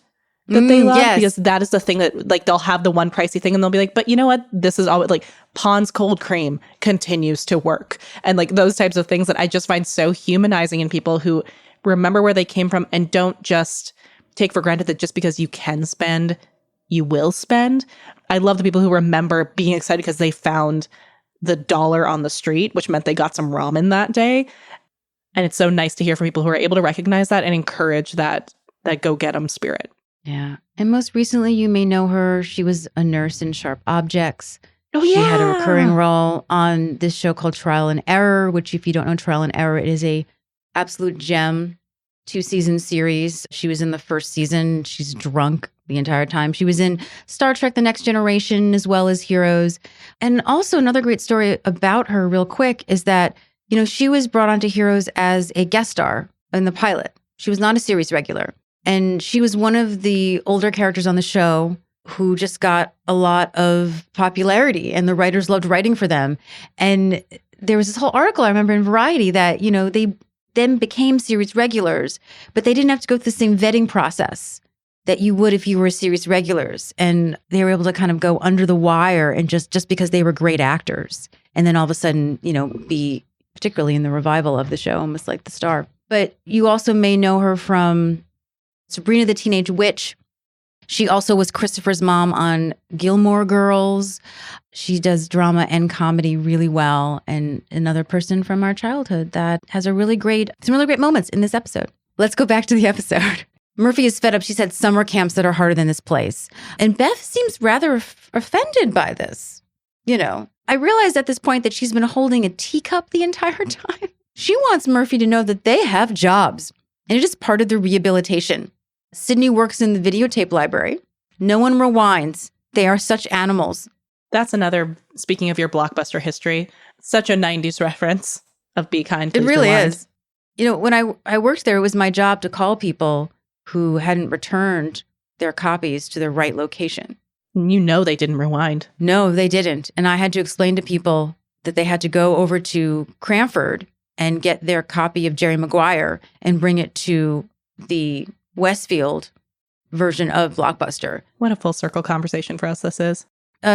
Speaker 5: that they love, because that is the thing that like they'll have the one pricey thing and they'll be like, but you know what? This is all like Pond's cold cream continues to work. And like those types of things that I just find so humanizing in people who remember where they came from and don't just take for granted that just because you can spend, you will spend. I love the people who remember being excited because they found the $1 on the street, which meant they got some ramen that day. And it's so nice to hear from people who are able to recognize that and encourage that go get 'em spirit.
Speaker 4: Yeah. And most recently, you may know her. She was a nurse in Sharp Objects.
Speaker 5: Oh,
Speaker 4: She
Speaker 5: yeah.
Speaker 4: had a recurring role on this show called Trial and Error, which if you don't know Trial and Error, it is a absolute gem 2-season series. She was in the first season. She's drunk the entire time. She was in Star Trek: The Next Generation as well as Heroes. And also another great story about her real quick is that, she was brought onto Heroes as a guest star in the pilot. She was not a series regular. And she was one of the older characters on the show who just got a lot of popularity, and the writers loved writing for them. And there was this whole article I remember in Variety that, they then became series regulars, but they didn't have to go through the same vetting process that you would if you were series regulars. And they were able to kind of go under the wire and just because they were great actors. And then all of a sudden, be particularly in the revival of the show, almost like the star. But you also may know her from Sabrina the Teenage Witch. She also was Christopher's mom on Gilmore Girls. She does drama and comedy really well. And another person from our childhood that has some really great moments in this episode. Let's go back to the episode. Murphy is fed up. She said summer camps that are harder than this place. And Beth seems rather offended by this. I realized at this point that she's been holding a teacup the entire time. She wants Murphy to know that they have jobs, and it is part of the rehabilitation. Sydney works in the videotape library. No one rewinds. They are such animals.
Speaker 5: That's another, speaking of your Blockbuster history, such a 90s reference of Be Kind,
Speaker 4: It
Speaker 5: Please
Speaker 4: really
Speaker 5: Rewind.
Speaker 4: is. When I worked there, it was my job to call people who hadn't returned their copies to the right location.
Speaker 5: They didn't rewind.
Speaker 4: No, they didn't. And I had to explain to people that they had to go over to Cranford and get their copy of Jerry Maguire and bring it to the Westfield version of Blockbuster.
Speaker 5: What a full circle conversation for us this is.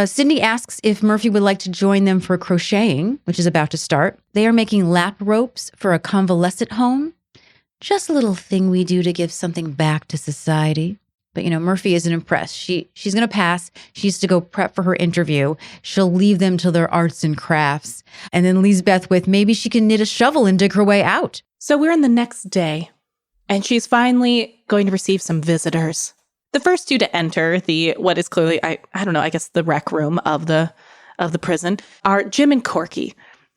Speaker 4: Sydney asks if Murphy would like to join them for crocheting, which is about to start. They are making lap ropes for a convalescent home. Just a little thing we do to give something back to society. But, Murphy isn't impressed. She's going to pass. She needs to go prep for her interview. She'll leave them to their arts and crafts. And then leaves Beth with maybe she can knit a shovel and dig her way out.
Speaker 5: So we're in the next day, and she's finally going to receive some visitors. The first two to enter what is clearly, I don't know, I guess the rec room of the prison are Jim and Corky.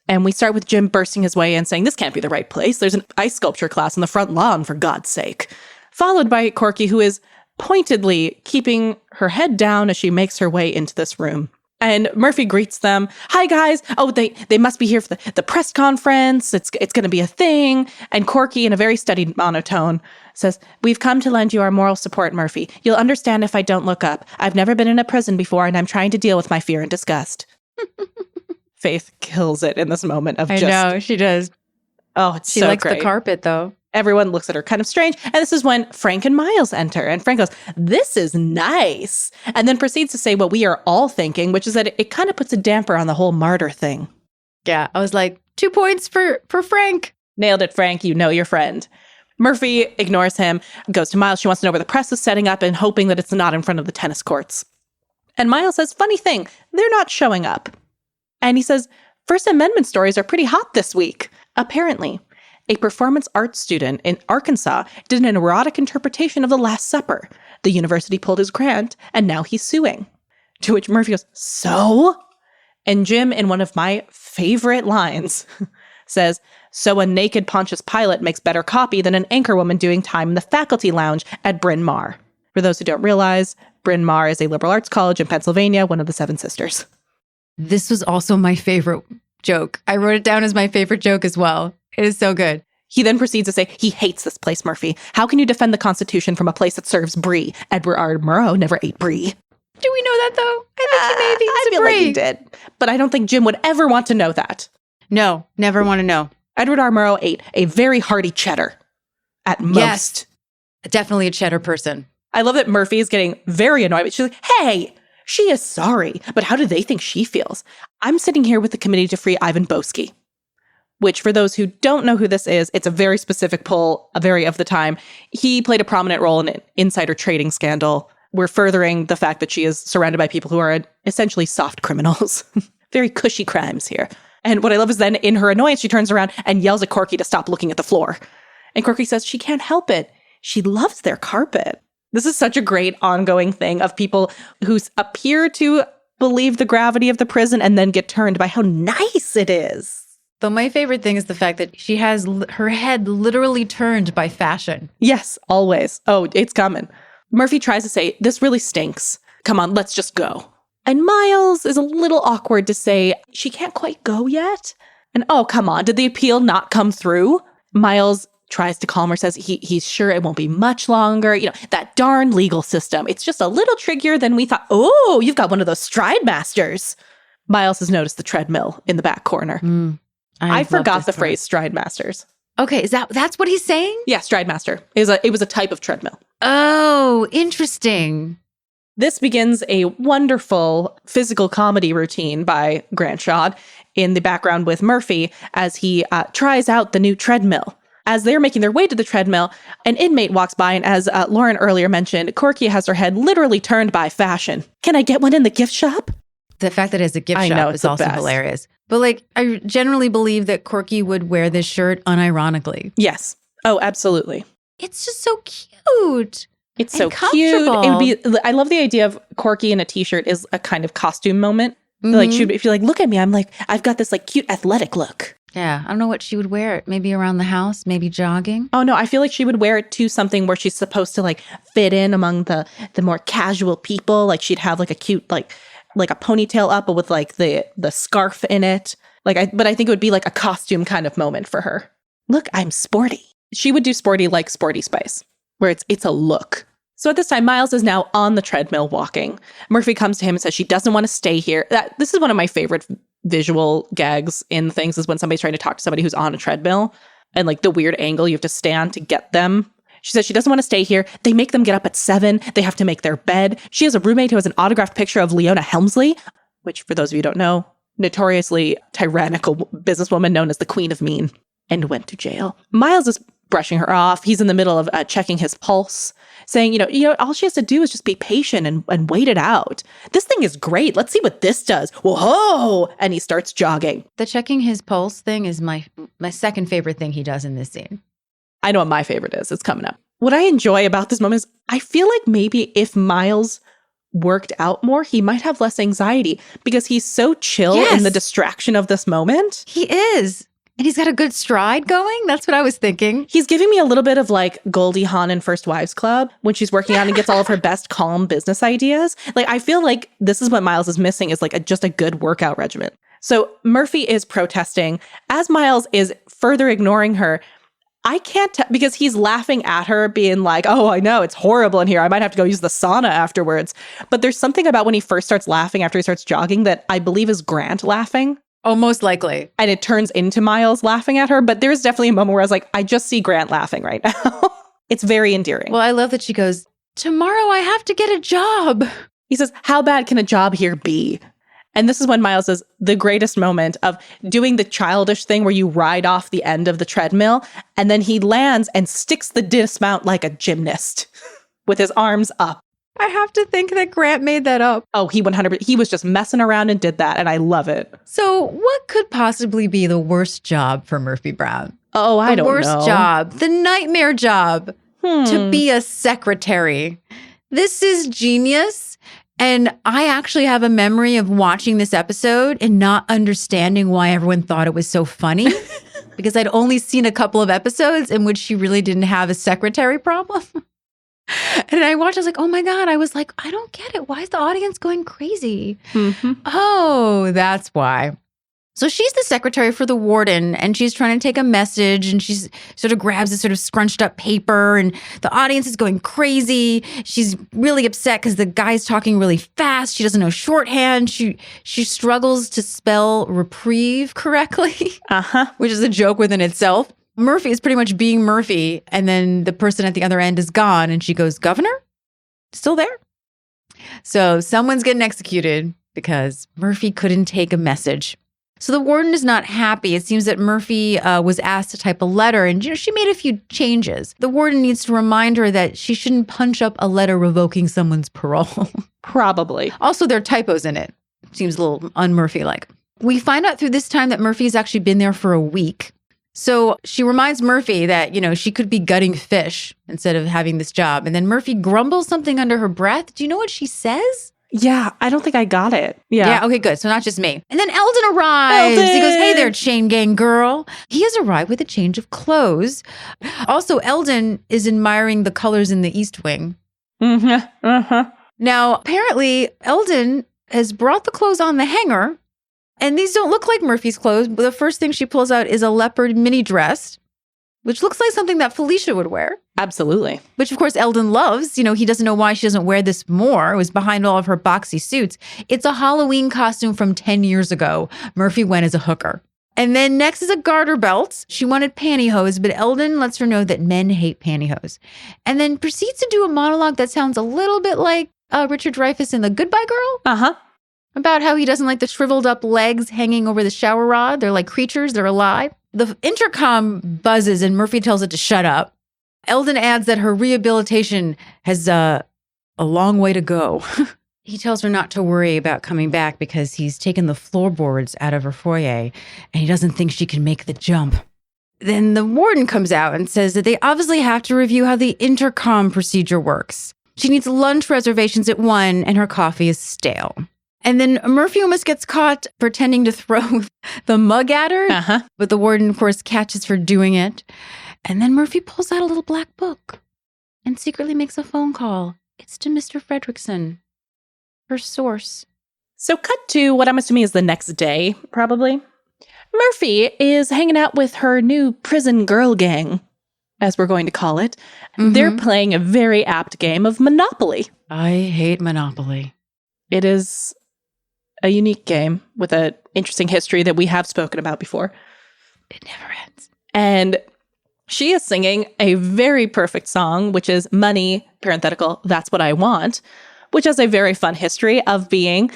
Speaker 5: And we start with Jim bursting his way in saying, this can't be the right place. There's an ice sculpture class on the front lawn, for God's sake. Followed by Corky, who is pointedly keeping her head down as she makes her way into this room. And Murphy greets them. Hi, guys. Oh, they must be here for the press conference. It's going to be a thing. And Corky, in a very studied monotone, says, we've come to lend you our moral support, Murphy. You'll understand if I don't look up. I've never been in a prison before, and I'm trying to deal with my fear and disgust. Faith kills it in this moment of
Speaker 4: I
Speaker 5: just,
Speaker 4: know, she does.
Speaker 5: oh, it's
Speaker 4: She
Speaker 5: so
Speaker 4: likes
Speaker 5: great.
Speaker 4: the carpet, though.
Speaker 5: Everyone looks at her kind of strange. And this is when Frank and Miles enter. And Frank goes, this is nice. And then proceeds to say what we are all thinking, which is that it kind of puts a damper on the whole martyr thing.
Speaker 4: Yeah, I was like, 2 points for Frank.
Speaker 5: Nailed it, Frank. You know your friend. Murphy ignores him, goes to Miles. She wants to know where the press is setting up and hoping that it's not in front of the tennis courts. And Miles says, funny thing, they're not showing up. And he says, First Amendment stories are pretty hot this week. Apparently, a performance arts student in Arkansas did an erotic interpretation of The Last Supper. The university pulled his grant, and now he's suing. To which Murphy goes, so? And Jim, in one of my favorite lines, says, so a naked Pontius Pilate makes better copy than an anchorwoman doing time in the faculty lounge at Bryn Mawr. For those who don't realize, Bryn Mawr is a liberal arts college in Pennsylvania, one of the Seven Sisters.
Speaker 4: This was also my favorite joke. I wrote it down as my favorite joke as well. It is so good.
Speaker 5: He then proceeds to say, he hates this place, Murphy. How can you defend the Constitution from a place that serves brie? Edward R. Murrow never ate brie.
Speaker 4: Do we know that, though? I think he maybe
Speaker 5: I feel like he did. But I don't think Jim would ever want to know that.
Speaker 4: No, never want to know.
Speaker 5: Edward R. Murrow ate a very hearty cheddar. At most.
Speaker 4: Yes, definitely a cheddar person.
Speaker 5: I love that Murphy is getting very annoyed. She's like, hey, she is sorry. But how do they think she feels? I'm sitting here with the Committee to Free Ivan Boesky. Which, for those who don't know who this is, it's a very specific poll, a very of the time. He played a prominent role in an insider trading scandal. We're furthering the fact that she is surrounded by people who are essentially soft criminals. Very cushy crimes here. And what I love is then in her annoyance, she turns around and yells at Corky to stop looking at the floor. And Corky says she can't help it. She loves their carpet. This is such a great ongoing thing of people who appear to believe the gravity of the prison and then get turned by how nice it is.
Speaker 4: Though my favorite thing is the fact that she has her head literally turned by fashion.
Speaker 5: Yes, always. Oh, it's coming. Murphy tries to say, this really stinks. Come on, let's just go. And Miles is a little awkward to say, she can't quite go yet. And oh, come on, did the appeal not come through? Miles tries to calm her, says he's sure it won't be much longer. You know, that darn legal system. It's just a little trickier than we thought. Oh, you've got one of those stride masters. Miles has noticed the treadmill in the back corner. I forgot the phrase stride masters.
Speaker 4: Okay, that's what he's saying?
Speaker 5: Yeah, stride master. It was a type of treadmill.
Speaker 4: Oh, interesting.
Speaker 5: This begins a wonderful physical comedy routine by Grant Shaw in the background with Murphy as he tries out the new treadmill. As they're making their way to the treadmill, an inmate walks by, and as Lauren earlier mentioned, Corky has her head literally turned by fashion. Can I get one in the gift shop?
Speaker 4: The fact that it has a gift
Speaker 5: I
Speaker 4: shop
Speaker 5: know,
Speaker 4: is
Speaker 5: it's the
Speaker 4: also
Speaker 5: best.
Speaker 4: hilarious. But like, I generally believe that Corky would wear this shirt unironically.
Speaker 5: Yes. Oh, absolutely.
Speaker 4: It's just so cute.
Speaker 5: It's
Speaker 4: And
Speaker 5: so cute.
Speaker 4: comfortable.
Speaker 5: It would be. I love the idea of Corky in a t-shirt is a kind of costume moment. Like, if you like, look at me, I'm like, I've got this like cute athletic look.
Speaker 4: Yeah, I don't know what she would wear. Maybe around the house, maybe jogging.
Speaker 5: Oh no, I feel like she would wear it to something where she's supposed to like fit in among the more casual people. Like she'd have like a cute like a ponytail up, but with like the scarf in it. But I think it would be like a costume kind of moment for her. Look, I'm sporty. She would do sporty like Sporty Spice, where it's a look. So at this time, Miles is now on the treadmill walking. Murphy comes to him and says she doesn't want to stay here. This is one of my favorite visual gags in things is when somebody's trying to talk to somebody who's on a treadmill and like the weird angle you have to stand to get them. She says she doesn't want to stay here. They make them get up at 7. They have to make their bed. She has a roommate who has an autographed picture of Leona Helmsley, which for those of you who don't know, notoriously tyrannical businesswoman known as the Queen of Mean, and went to jail. Miles is brushing her off. He's in the middle of checking his pulse, saying, you know, all she has to do is just be patient and wait it out. This thing is great. Let's see what this does. Whoa! And he starts jogging.
Speaker 4: The checking his pulse thing is my second favorite thing he does in this scene.
Speaker 5: I know what my favorite is. It's coming up. What I enjoy about this moment is I feel like maybe if Miles worked out more, he might have less anxiety because he's so chill in the distraction of this moment.
Speaker 4: He is. And he's got a good stride going. That's what I was thinking.
Speaker 5: He's giving me a little bit of like Goldie Hawn in First Wives Club when she's working out and gets all of her best calm business ideas. Like, I feel like this is what Miles is missing is like just a good workout regimen. So Murphy is protesting as Miles is further ignoring her. I can't because he's laughing at her being like, oh, I know it's horrible in here. I might have to go use the sauna afterwards. But there's something about when he first starts laughing after he starts jogging that I believe is Grant laughing.
Speaker 4: Oh, most likely.
Speaker 5: And it turns into Miles laughing at her. But there's definitely a moment where I was like, I just see Grant laughing right now. It's very endearing.
Speaker 4: Well, I love that she goes, tomorrow I have to get a job.
Speaker 5: He says, how bad can a job here be? And this is when Miles says the greatest moment of doing the childish thing where you ride off the end of the treadmill and then he lands and sticks the dismount like a gymnast with his arms up.
Speaker 4: I have to think that Grant made that up.
Speaker 5: Oh, he was just messing around and did that. And I love it.
Speaker 4: So what could possibly be the worst job for Murphy Brown?
Speaker 5: Oh, I don't know.
Speaker 4: The worst job, the nightmare job, to be a secretary. This is genius. And I actually have a memory of watching this episode and not understanding why everyone thought it was so funny. Because I'd only seen a couple of episodes in which she really didn't have a secretary problem. And I watched, I was like, oh my God. I was like, I don't get it. Why is the audience going crazy? Mm-hmm. Oh, that's why. So she's the secretary for the warden and she's trying to take a message and she's sort of grabs this sort of scrunched up paper and the audience is going crazy. She's really upset because the guy's talking really fast. She doesn't know shorthand. She struggles to spell reprieve correctly, which is a joke within itself. Murphy is pretty much being Murphy and then the person at the other end is gone and she goes, Governor? Still there? So someone's getting executed because Murphy couldn't take a message. So the warden is not happy. It seems that Murphy was asked to type a letter and she made a few changes. The warden needs to remind her that she shouldn't punch up a letter revoking someone's parole.
Speaker 5: Probably.
Speaker 4: Also, there are typos in it. Seems a little un-Murphy-like. We find out through this time that Murphy's actually been there for a week. So she reminds Murphy that, she could be gutting fish instead of having this job. And then Murphy grumbles something under her breath. Do you know what she says?
Speaker 5: Yeah, I don't think I got it. Yeah.
Speaker 4: Okay, good. So not just me. And then Eldon arrives. He goes, hey there, chain gang girl. He has arrived with a change of clothes. Also, Eldon is admiring the colors in the East Wing. Now, apparently, Eldon has brought the clothes on the hanger. And these don't look like Murphy's clothes. But the first thing she pulls out is a leopard mini dress, which looks like something that Felicia would wear.
Speaker 5: Absolutely.
Speaker 4: Which, of course, Eldon loves. He doesn't know why she doesn't wear this more. It was behind all of her boxy suits. It's a Halloween costume from 10 years ago. Murphy went as a hooker. And then next is a garter belt. She wanted pantyhose, but Eldon lets her know that men hate pantyhose. And then proceeds to do a monologue that sounds a little bit like Richard Dreyfuss in The Goodbye Girl. About how he doesn't like the shriveled up legs hanging over the shower rod. They're like creatures. They're alive. The intercom buzzes and Murphy tells it to shut up. Eldon adds that her rehabilitation has a long way to go. He tells her not to worry about coming back because he's taken the floorboards out of her foyer and he doesn't think she can make the jump. Then the warden comes out and says that they obviously have to review how the intercom procedure works. She needs lunch reservations at 1 and her coffee is stale. And then Murphy almost gets caught pretending to throw the mug at her. But the warden, of course, catches her doing it. And then Murphy pulls out a little black book and secretly makes a phone call. It's to Mr. Fredrickson, her source.
Speaker 5: So cut to what I'm assuming is the next day, probably. Murphy is hanging out with her new prison girl gang, as we're going to call it. They're playing a very apt game of Monopoly.
Speaker 4: I hate Monopoly.
Speaker 5: It is a unique game with an interesting history that we have spoken about before.
Speaker 4: It never ends.
Speaker 5: And she is singing a very perfect song, which is Money, parenthetical, That's What I Want, which has a very fun history of being,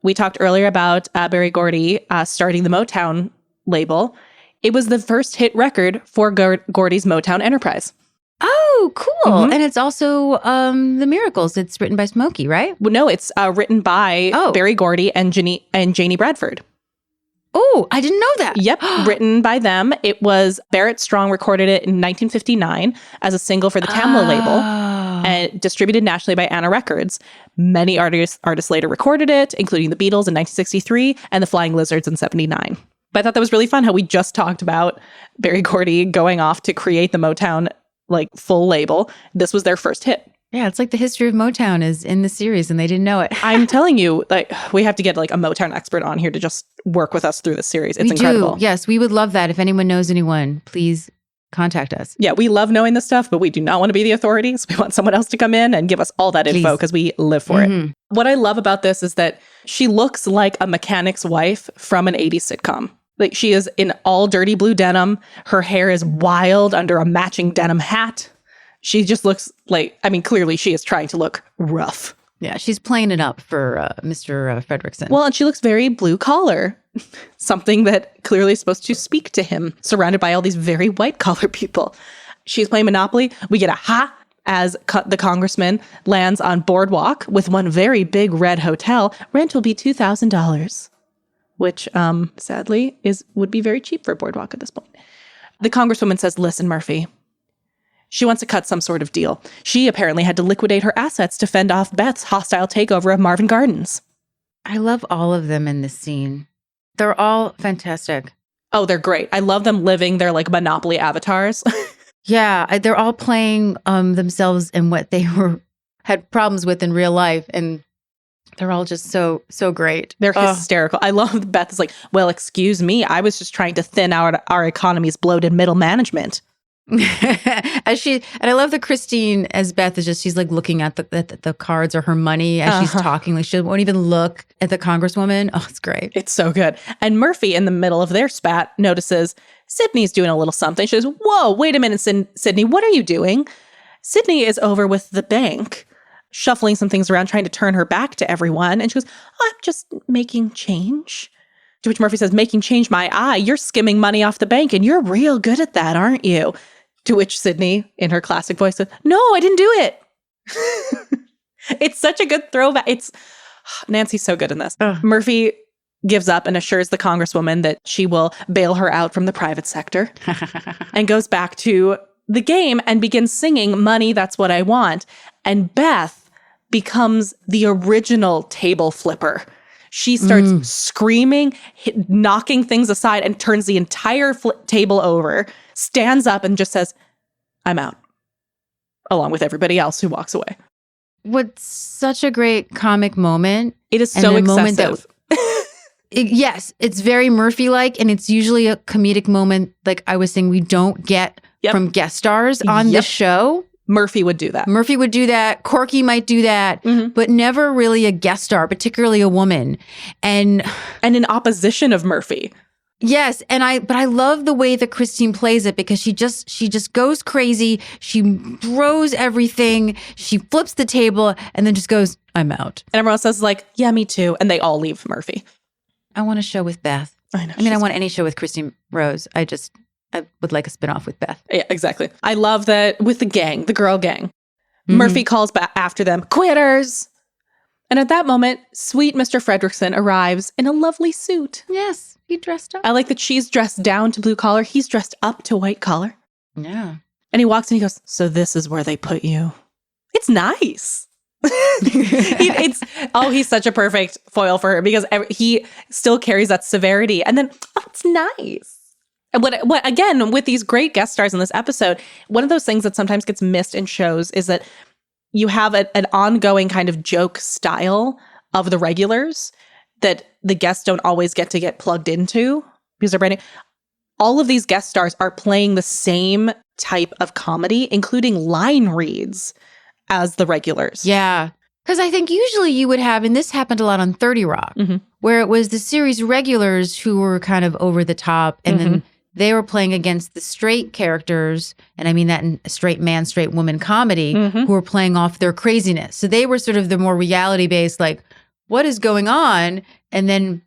Speaker 5: we talked earlier about Berry Gordy starting the Motown label. It was the first hit record for Gordy's Motown Enterprise.
Speaker 4: Oh, cool. And it's also The Miracles. It's written by Smokey, right?
Speaker 5: Well, no, it's written by Berry Gordy and Janie Bradford.
Speaker 4: Oh, I didn't know that.
Speaker 5: Yep, written by them. It was Barrett Strong recorded it in 1959 as a single for the Tamla label and distributed nationally by Anna Records. Many artists later recorded it, including the Beatles in 1963 and the Flying Lizards in 79. But I thought that was really fun how we just talked about Berry Gordy going off to create the Motown full label. This was their first hit.
Speaker 4: Yeah, it's like the history of Motown is in the series and they didn't know it.
Speaker 5: I'm telling you, we have to get a Motown expert on here to just work with us through this series. It's incredible.
Speaker 4: Yes, we would love that. If anyone knows anyone, please contact us.
Speaker 5: Yeah, we love knowing this stuff, but we do not want to be the authorities. We want someone else to come in and give us all that info because we live for it. What I love about this is that she looks like a mechanic's wife from an 80s sitcom. Like, she is in all dirty blue denim. Her hair is wild under a matching denim hat. She just looks like, I mean, clearly she is trying to look rough.
Speaker 4: Yeah, she's playing it up for Mr. Fredrickson.
Speaker 5: Well, and she looks very blue collar, something that clearly is supposed to speak to him, surrounded by all these very white collar people. She's playing Monopoly. We get a ha as the congressman lands on Boardwalk with one very big red hotel. Rent will be $2,000, which sadly would be very cheap for Boardwalk at this point. The congresswoman says, listen, Murphy. She wants to cut some sort of deal. She apparently had to liquidate her assets to fend off Beth's hostile takeover of Marvin Gardens.
Speaker 4: I love all of them in this scene. They're all fantastic.
Speaker 5: Oh, they're great. I love them living their like Monopoly avatars.
Speaker 4: Yeah, they're all playing themselves and what they had problems with in real life, and they're all just so great.
Speaker 5: They're hysterical. I love Beth is like, well, excuse me, I was just trying to thin out our economy's bloated middle management.
Speaker 4: And I love that Christine as Beth is just, she's like looking at the cards or her money as she's talking. Like, she won't even look at the congresswoman. Oh, it's great.
Speaker 5: It's so good. And Murphy, in the middle of their spat, notices Sydney's doing a little something. She says, whoa, wait a minute, Sydney, what are you doing? Sydney is over with the bank, shuffling some things around, trying to turn her back to everyone. And she goes, I'm just making change. To which Murphy says, making change my eye. You're skimming money off the bank and you're real good at that, aren't you? To which Sydney, in her classic voice, said, no, I didn't do it. It's such a good throwback. Nancy's so good in this. Murphy gives up and assures the congresswoman that she will bail her out from the private sector and goes back to the game and begins singing Money, That's What I Want. And Beth becomes the original table flipper. She starts screaming, knocking things aside, and turns the entire table over, stands up and just says, I'm out, along with everybody else who walks away.
Speaker 4: What's such a great comic moment.
Speaker 5: It is so excessive.
Speaker 4: Yes, it's very Murphy-like, and it's usually a comedic moment, like I was saying, we don't get from guest stars on the show.
Speaker 5: Murphy would do that.
Speaker 4: Murphy would do that. Corky might do that, but never really a guest star, particularly a woman. And
Speaker 5: in opposition of Murphy.
Speaker 4: Yes, but I love the way that Christine plays it, because she just goes crazy. She throws everything. She flips the table and then just goes, I'm out.
Speaker 5: And everyone else says like, yeah, me too. And they all leave Murphy.
Speaker 4: I want a show with Beth.
Speaker 5: I know.
Speaker 4: I want any show with Christine Rose. I would like a spinoff with Beth.
Speaker 5: Yeah, exactly. I love that with the gang, the girl gang. Murphy calls back after them, quitters. And at that moment, sweet Mr. Fredrickson arrives in a lovely suit.
Speaker 4: Yes, he dressed up.
Speaker 5: I like that she's dressed down to blue collar. He's dressed up to white collar.
Speaker 4: Yeah.
Speaker 5: And he walks in, he goes, so this is where they put you. It's nice. He's such a perfect foil for her, because he still carries that severity. And then, it's nice. And what again, with these great guest stars in this episode, one of those things that sometimes gets missed in shows is that you have an ongoing kind of joke style of the regulars that the guests don't always get plugged into because they're brand new. All of these guest stars are playing the same type of comedy, including line reads, as the regulars.
Speaker 4: Yeah. Because I think usually you would have, and this happened a lot on 30 Rock, where it was the series regulars who were kind of over the top, and then they were playing against the straight characters, and I mean that in straight man, straight woman comedy, who were playing off their craziness. So they were sort of the more reality-based, like, what is going on? And then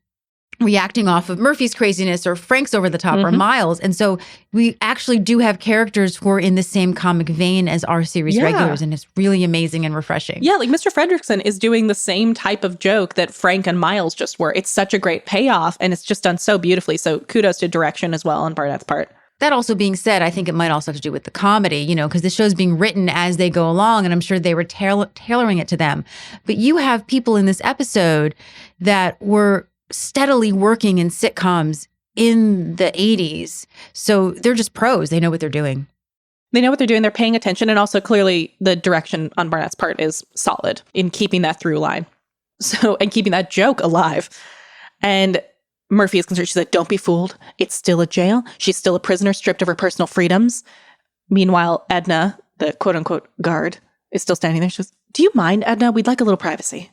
Speaker 4: reacting off of Murphy's craziness or Frank's over the top or Miles. And so we actually do have characters who are in the same comic vein as our series regulars, and it's really amazing and refreshing.
Speaker 5: Yeah, like Mr. Fredrickson is doing the same type of joke that Frank and Miles just were. It's such a great payoff, and it's just done so beautifully. So kudos to direction as well on Barnett's part.
Speaker 4: That also being said, I think it might also have to do with the comedy, because the show's being written as they go along, and I'm sure they were tailoring it to them. But you have people in this episode that were steadily working in sitcoms in the 80s. So they're just pros. They know what they're doing.
Speaker 5: They know what they're doing. They're paying attention. And also clearly the direction on Barnett's part is solid in keeping that through line. And keeping that joke alive. And Murphy is concerned. She's like, don't be fooled. It's still a jail. She's still a prisoner stripped of her personal freedoms. Meanwhile, Edna, the quote unquote guard, is still standing there. She goes, do you mind, Edna? We'd like a little privacy.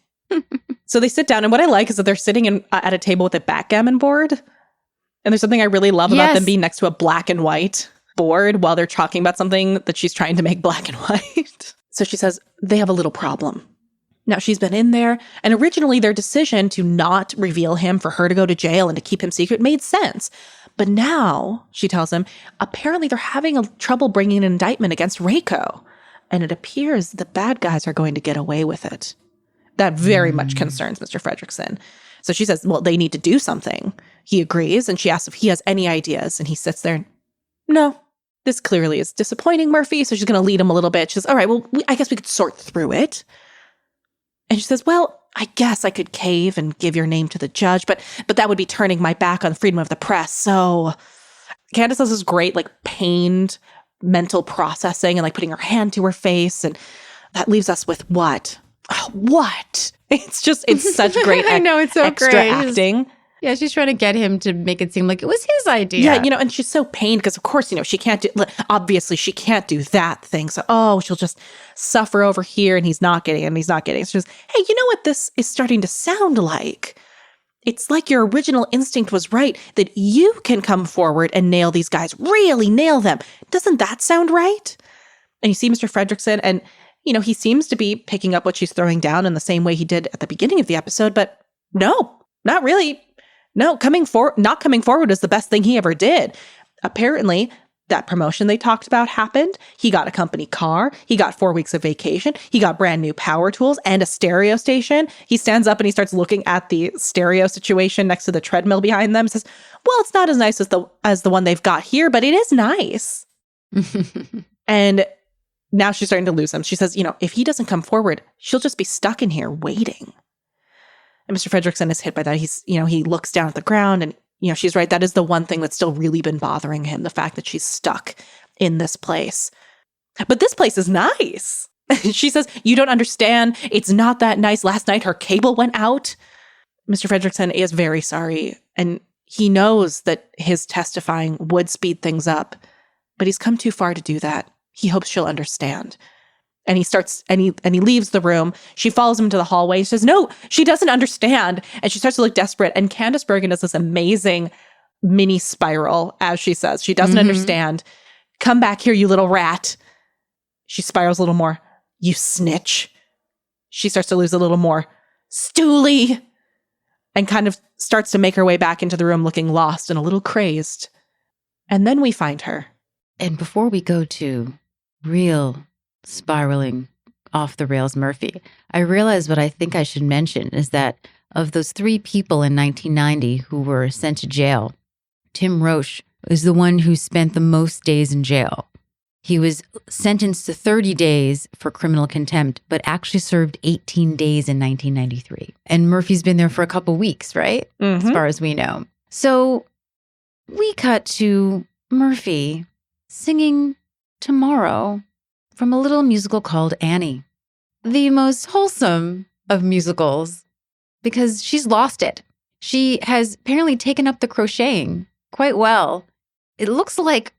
Speaker 5: So they sit down. And what I like is that they're sitting at a table with a backgammon board. And there's something I really love about them being next to a black and white board while they're talking about something that she's trying to make black and white. So she says, they have a little problem. Now, she's been in there, and originally their decision to not reveal him, for her to go to jail and to keep him secret, made sense. But now, she tells him, apparently they're having trouble bringing an indictment against Reiko, and it appears the bad guys are going to get away with it. That very much concerns Mr. Fredrickson. So she says, well, they need to do something. He agrees, and she asks if he has any ideas, and he sits there and, no, this clearly is disappointing Murphy, so she's going to lead him a little bit. She says, all right, well, I guess we could sort through it. And she says, well, I guess I could cave and give your name to the judge, but that would be turning my back on freedom of the press. So Candace does this great, like, pained mental processing and, like, putting her hand to her face. And that leaves us with what? Oh, what? It's such great
Speaker 4: I know, it's so
Speaker 5: extra
Speaker 4: great.
Speaker 5: acting.
Speaker 4: Yeah, she's trying to get him to make it seem like it was his idea.
Speaker 5: Yeah, and she's so pained because, of course, she can't do, obviously she can't do that thing. So, she'll just suffer over here and he's not getting it and he's not getting it. So she's, hey, you know what this is starting to sound like? It's like your original instinct was right, that you can come forward and nail these guys, really nail them. Doesn't that sound right? And you see Mr. Fredrickson and, he seems to be picking up what she's throwing down in the same way he did at the beginning of the episode, but no, not really. No, not coming forward is the best thing he ever did. Apparently, that promotion they talked about happened. He got a company car. He got 4 weeks of vacation. He got brand new power tools and a stereo station. He stands up and he starts looking at the stereo situation next to the treadmill behind them and says, well, it's not as nice as the one they've got here, but it is nice. And now she's starting to lose him. She says, if he doesn't come forward, she'll just be stuck in here waiting. And Mr. Fredrickson is hit by that. He's, he looks down at the ground and, she's right. That is the one thing that's still really been bothering him, the fact that she's stuck in this place. But this place is nice. She says, you don't understand. It's not that nice. Last night, her cable went out. Mr. Fredrickson is very sorry. And he knows that his testifying would speed things up, but he's come too far to do that. He hopes she'll understand. And he starts, and he leaves the room. She follows him to the hallway. She says, no, she doesn't understand. And she starts to look desperate. And Candace Bergen does this amazing mini spiral, as she says. She doesn't understand. Come back here, you little rat. She spirals a little more. You snitch. She starts to lose a little more. Stoolie. And kind of starts to make her way back into the room looking lost and a little crazed. And then we find her.
Speaker 4: And before we go to real spiraling off the rails Murphy, I realized what I think I should mention is that of those 3 people in 1990 who were sent to jail, Tim Roche is the one who spent the most days in jail. He was sentenced to 30 days for criminal contempt, but actually served 18 days in 1993. And Murphy's been there for a couple weeks, right? As far as we know. So we cut to Murphy singing Tomorrow from a little musical called Annie. The most wholesome of musicals, because she's lost it. She has apparently taken up the crocheting quite well. It looks like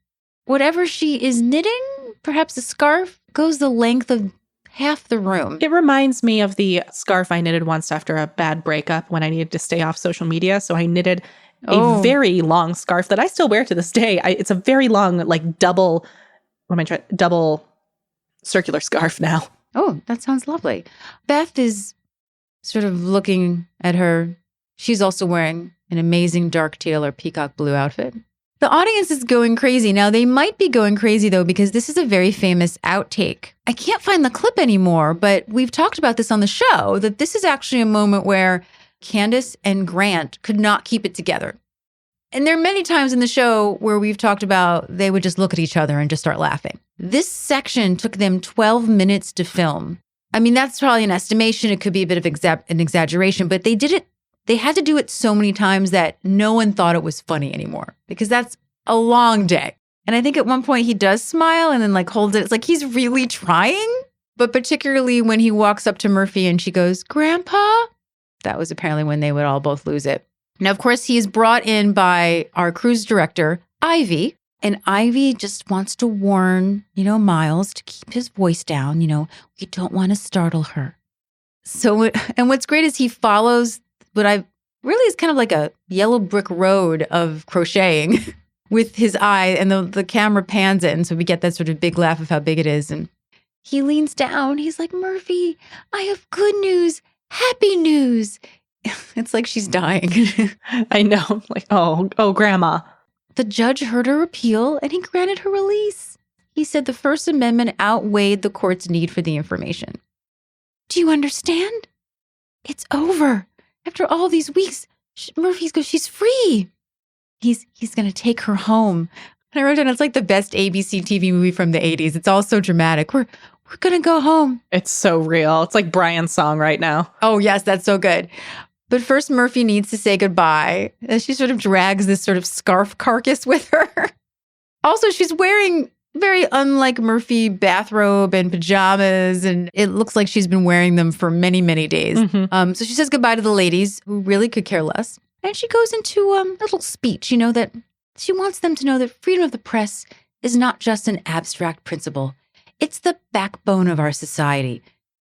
Speaker 4: whatever she is knitting, perhaps a scarf, goes the length of half the room.
Speaker 5: It reminds me of the scarf I knitted once after a bad breakup when I needed to stay off social media. So I knitted a very long scarf that I still wear to this day. It's a very long, like double circular scarf now.
Speaker 4: Oh, that sounds lovely. Beth is sort of looking at her. She's also wearing an amazing dark teal or peacock blue outfit. The audience is going crazy. Now, they might be going crazy, though, because this is a very famous outtake. I can't find the clip anymore, but we've talked about this on the show, that this is actually a moment where Candace and Grant could not keep it together. And there are many times in the show where we've talked about they would just look at each other and just start laughing. This section took them 12 minutes to film. I mean, that's probably an estimation. It could be a bit of an exaggeration, but they did it. They had to do it so many times that no one thought it was funny anymore because that's a long day. And I think at one point he does smile and then like holds it. It's like he's really trying, but particularly when he walks up to Murphy and she goes, "Grandpa?" That was apparently when they would all both lose it. Now, of course, he is brought in by our cruise director, Ivy. And Ivy just wants to warn, Miles to keep his voice down. We don't want to startle her. So, and what's great is he follows what I really is kind of like a yellow brick road of crocheting with his eye, and the camera pans it. And so we get that sort of big laugh of how big it is. And he leans down. He's like, Murphy, I have good news, happy news. It's like she's dying.
Speaker 5: I know. Like, oh, grandma.
Speaker 4: The judge heard her appeal and he granted her release. He said the First Amendment outweighed the court's need for the information. Do you understand? It's over. After all these weeks, Murphy's goes, she's free. He's going to take her home. And I wrote down, it's like the best ABC TV movie from the 80s. It's all so dramatic. We're going to go home.
Speaker 5: It's so real. It's like Brian's song right now.
Speaker 4: Oh, yes, that's so good. But first, Murphy needs to say goodbye as she sort of drags this sort of scarf carcass with her. Also, she's wearing very unlike Murphy bathrobe and pajamas, and it looks like she's been wearing them for many, many days. So she says goodbye to the ladies who really could care less. And she goes into a little speech, that she wants them to know that freedom of the press is not just an abstract principle. It's the backbone of our society.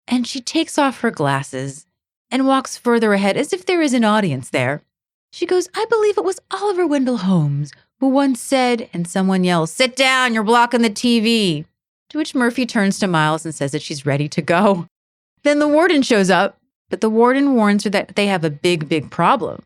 Speaker 4: And she takes off her glasses and walks further ahead as if there is an audience there. She goes, I believe it was Oliver Wendell Holmes who once said, and someone yells, sit down, you're blocking the TV. To which Murphy turns to Miles and says that she's ready to go. Then the warden shows up, but the warden warns her that they have a big, big problem.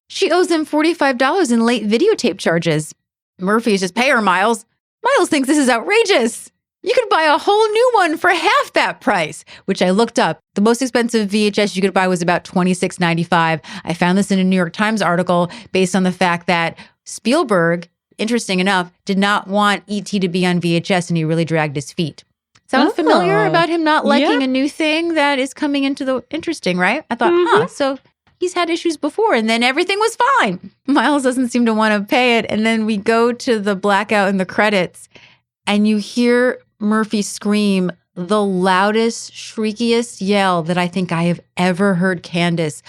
Speaker 4: She owes them $45 in late videotape charges. Murphy says, pay her, Miles. Miles thinks this is outrageous. You could buy a whole new one for half that price, which I looked up. The most expensive VHS you could buy was about $26.95. I found this in a New York Times article based on the fact that Spielberg, interesting enough, did not want E.T. to be on VHS, and he really dragged his feet. Sound familiar about him not liking a new thing that is coming into the... Interesting, right? I thought, so he's had issues before, and then everything was fine. Miles doesn't seem to want to pay it, and then we go to the blackout in the credits, and you hear Murphy scream the loudest, shriekiest yell that I think I have ever heard Candace.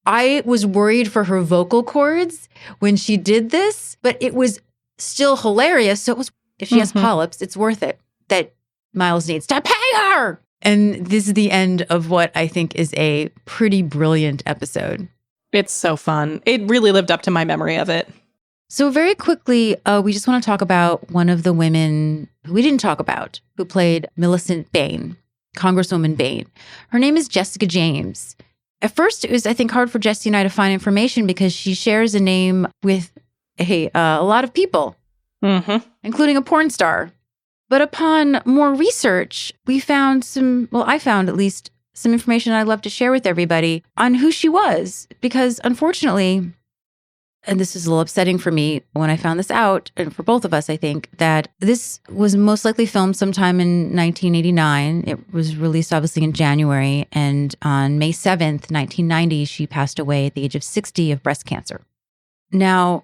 Speaker 4: I was worried for her vocal cords when she did this, but it was still hilarious. So it was, if she has polyps, it's worth it that Miles needs to pay her. And this is the end of what I think is a pretty brilliant episode.
Speaker 5: It's so fun. It really lived up to my memory of it.
Speaker 4: So very quickly, we just want to talk about one of the women who we didn't talk about, who played Millicent Bain, Congresswoman Bain. Her name is Jessica James. At first, it was, I think, hard for Jessie and I to find information because she shares a name with a lot of people, including a porn star. But upon more research, we found I found at least some information I'd love to share with everybody on who she was. Because unfortunately, and this is a little upsetting for me when I found this out, and for both of us, I think, that this was most likely filmed sometime in 1989. It was released, obviously, in January. And on May 7th, 1990, she passed away at the age of 60 of breast cancer. Now,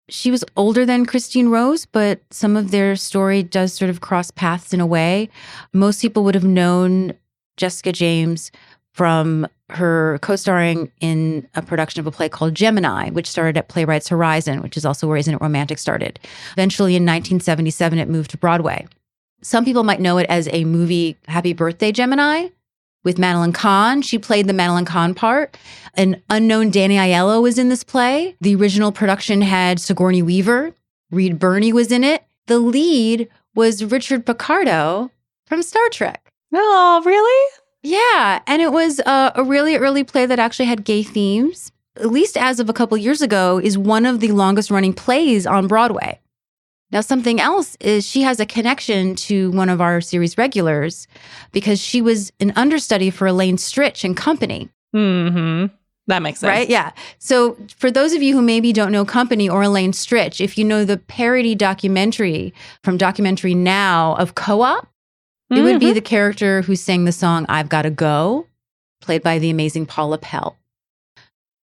Speaker 4: she was older than Christine Rose, but some of their story does sort of cross paths in a way. Most people would have known Jessica James from her co-starring in a production of a play called Gemini, which started at Playwrights Horizon, which is also where Isn't It Romantic started. Eventually, in 1977, it moved to Broadway. Some people might know it as a movie, Happy Birthday, Gemini, with Madeline Kahn. She played the Madeline Kahn part. An unknown Danny Aiello was in this play. The original production had Sigourney Weaver. Reed Birney was in it. The lead was Richard Picardo from Star Trek.
Speaker 5: Oh, really?
Speaker 4: Yeah, and it was a really early play that actually had gay themes. At least as of a couple years ago, is one of the longest running plays on Broadway. Now, something else is she has a connection to one of our series regulars because she was an understudy for Elaine Stritch and Company.
Speaker 5: That makes sense.
Speaker 4: Right? Yeah. So for those of you who maybe don't know Company or Elaine Stritch, if you know the parody documentary from Documentary Now of Co-op, it would be the character who sang the song I've Gotta Go, played by the amazing Paula Pell.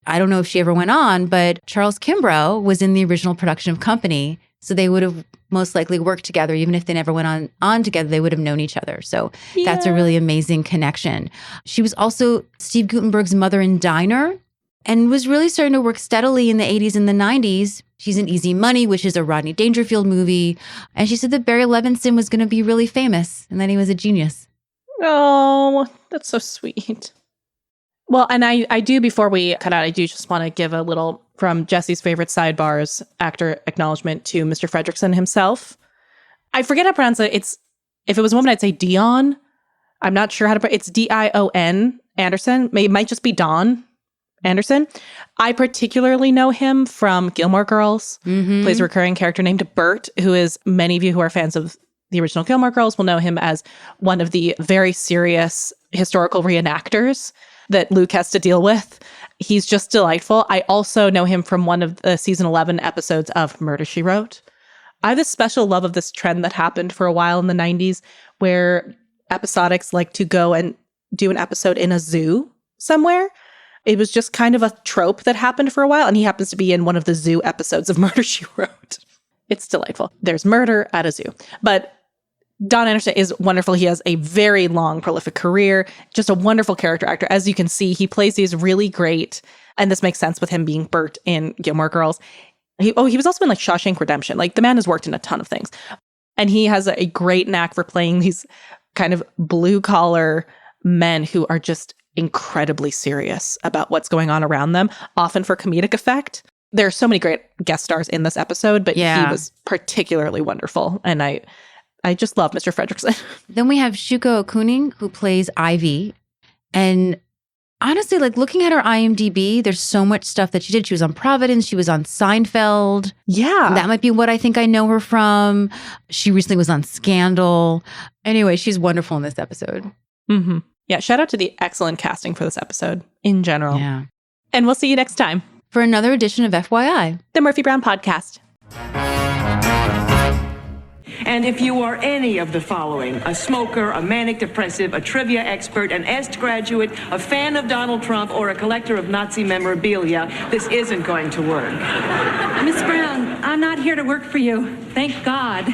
Speaker 4: I don't know if she ever went on, but Charles Kimbrough was in the original production of Company, so they would have most likely worked together. Even if they never went on together, they would have known each other. So that's a really amazing connection. She was also Steve Guttenberg's mother in Diner. and was really starting to work steadily in the 80s and the 90s. She's in Easy Money, which is a Rodney Dangerfield movie. And she said that Barry Levinson was going to be really famous and that he was a genius.
Speaker 5: Oh, that's so sweet. Well, and I do, before we cut out, I do just want to give a little from Jesse's favorite sidebars actor acknowledgement to Mr. Fredrickson himself. I forget how to pronounce it. If it was a woman, I'd say Dion. I'm not sure how to pronounce it. It's Dion Anderson. It might just be Don Anderson. I particularly know him from Gilmore Girls. Plays a recurring character named Bert, who is, many of you who are fans of the original Gilmore Girls will know him as one of the very serious historical reenactors that Luke has to deal with. He's just delightful. I also know him from one of the season 11 episodes of Murder, She Wrote. I have this special love of this trend that happened for a while in the 90s where episodics like to go and do an episode in a zoo somewhere. It was just kind of a trope that happened for a while, and he happens to be in one of the zoo episodes of Murder, She Wrote. It's delightful. There's murder at a zoo. But Don Anderson is wonderful. He has a very long, prolific career, just a wonderful character actor. As you can see, he plays these really great, and this makes sense with him being Bert in Gilmore Girls. He was also in like Shawshank Redemption. Like, the man has worked in a ton of things. And he has a great knack for playing these kind of blue-collar men who are just incredibly serious about what's going on around them, often for comedic effect. There are so many great guest stars in this episode, but he was particularly wonderful. And I just love Mr. Fredrickson.
Speaker 4: Then we have Shuko Okuning, who plays Ivy. And honestly, like, looking at her IMDb, there's so much stuff that she did. She was on Providence. She was on Seinfeld.
Speaker 5: Yeah.
Speaker 4: That might be what I think I know her from. She recently was on Scandal. Anyway, she's wonderful in this episode.
Speaker 5: Mm-hmm. Yeah, shout out to the excellent casting for this episode in general.
Speaker 4: Yeah.
Speaker 5: And we'll see you next time
Speaker 4: For another edition of FYI,
Speaker 5: the Murphy Brown Podcast.
Speaker 6: And if you are any of the following, a smoker, a manic depressive, a trivia expert, an EST graduate, a fan of Donald Trump, or a collector of Nazi memorabilia, this isn't going to work.
Speaker 7: Miss Brown, I'm not here to work for you. Thank God.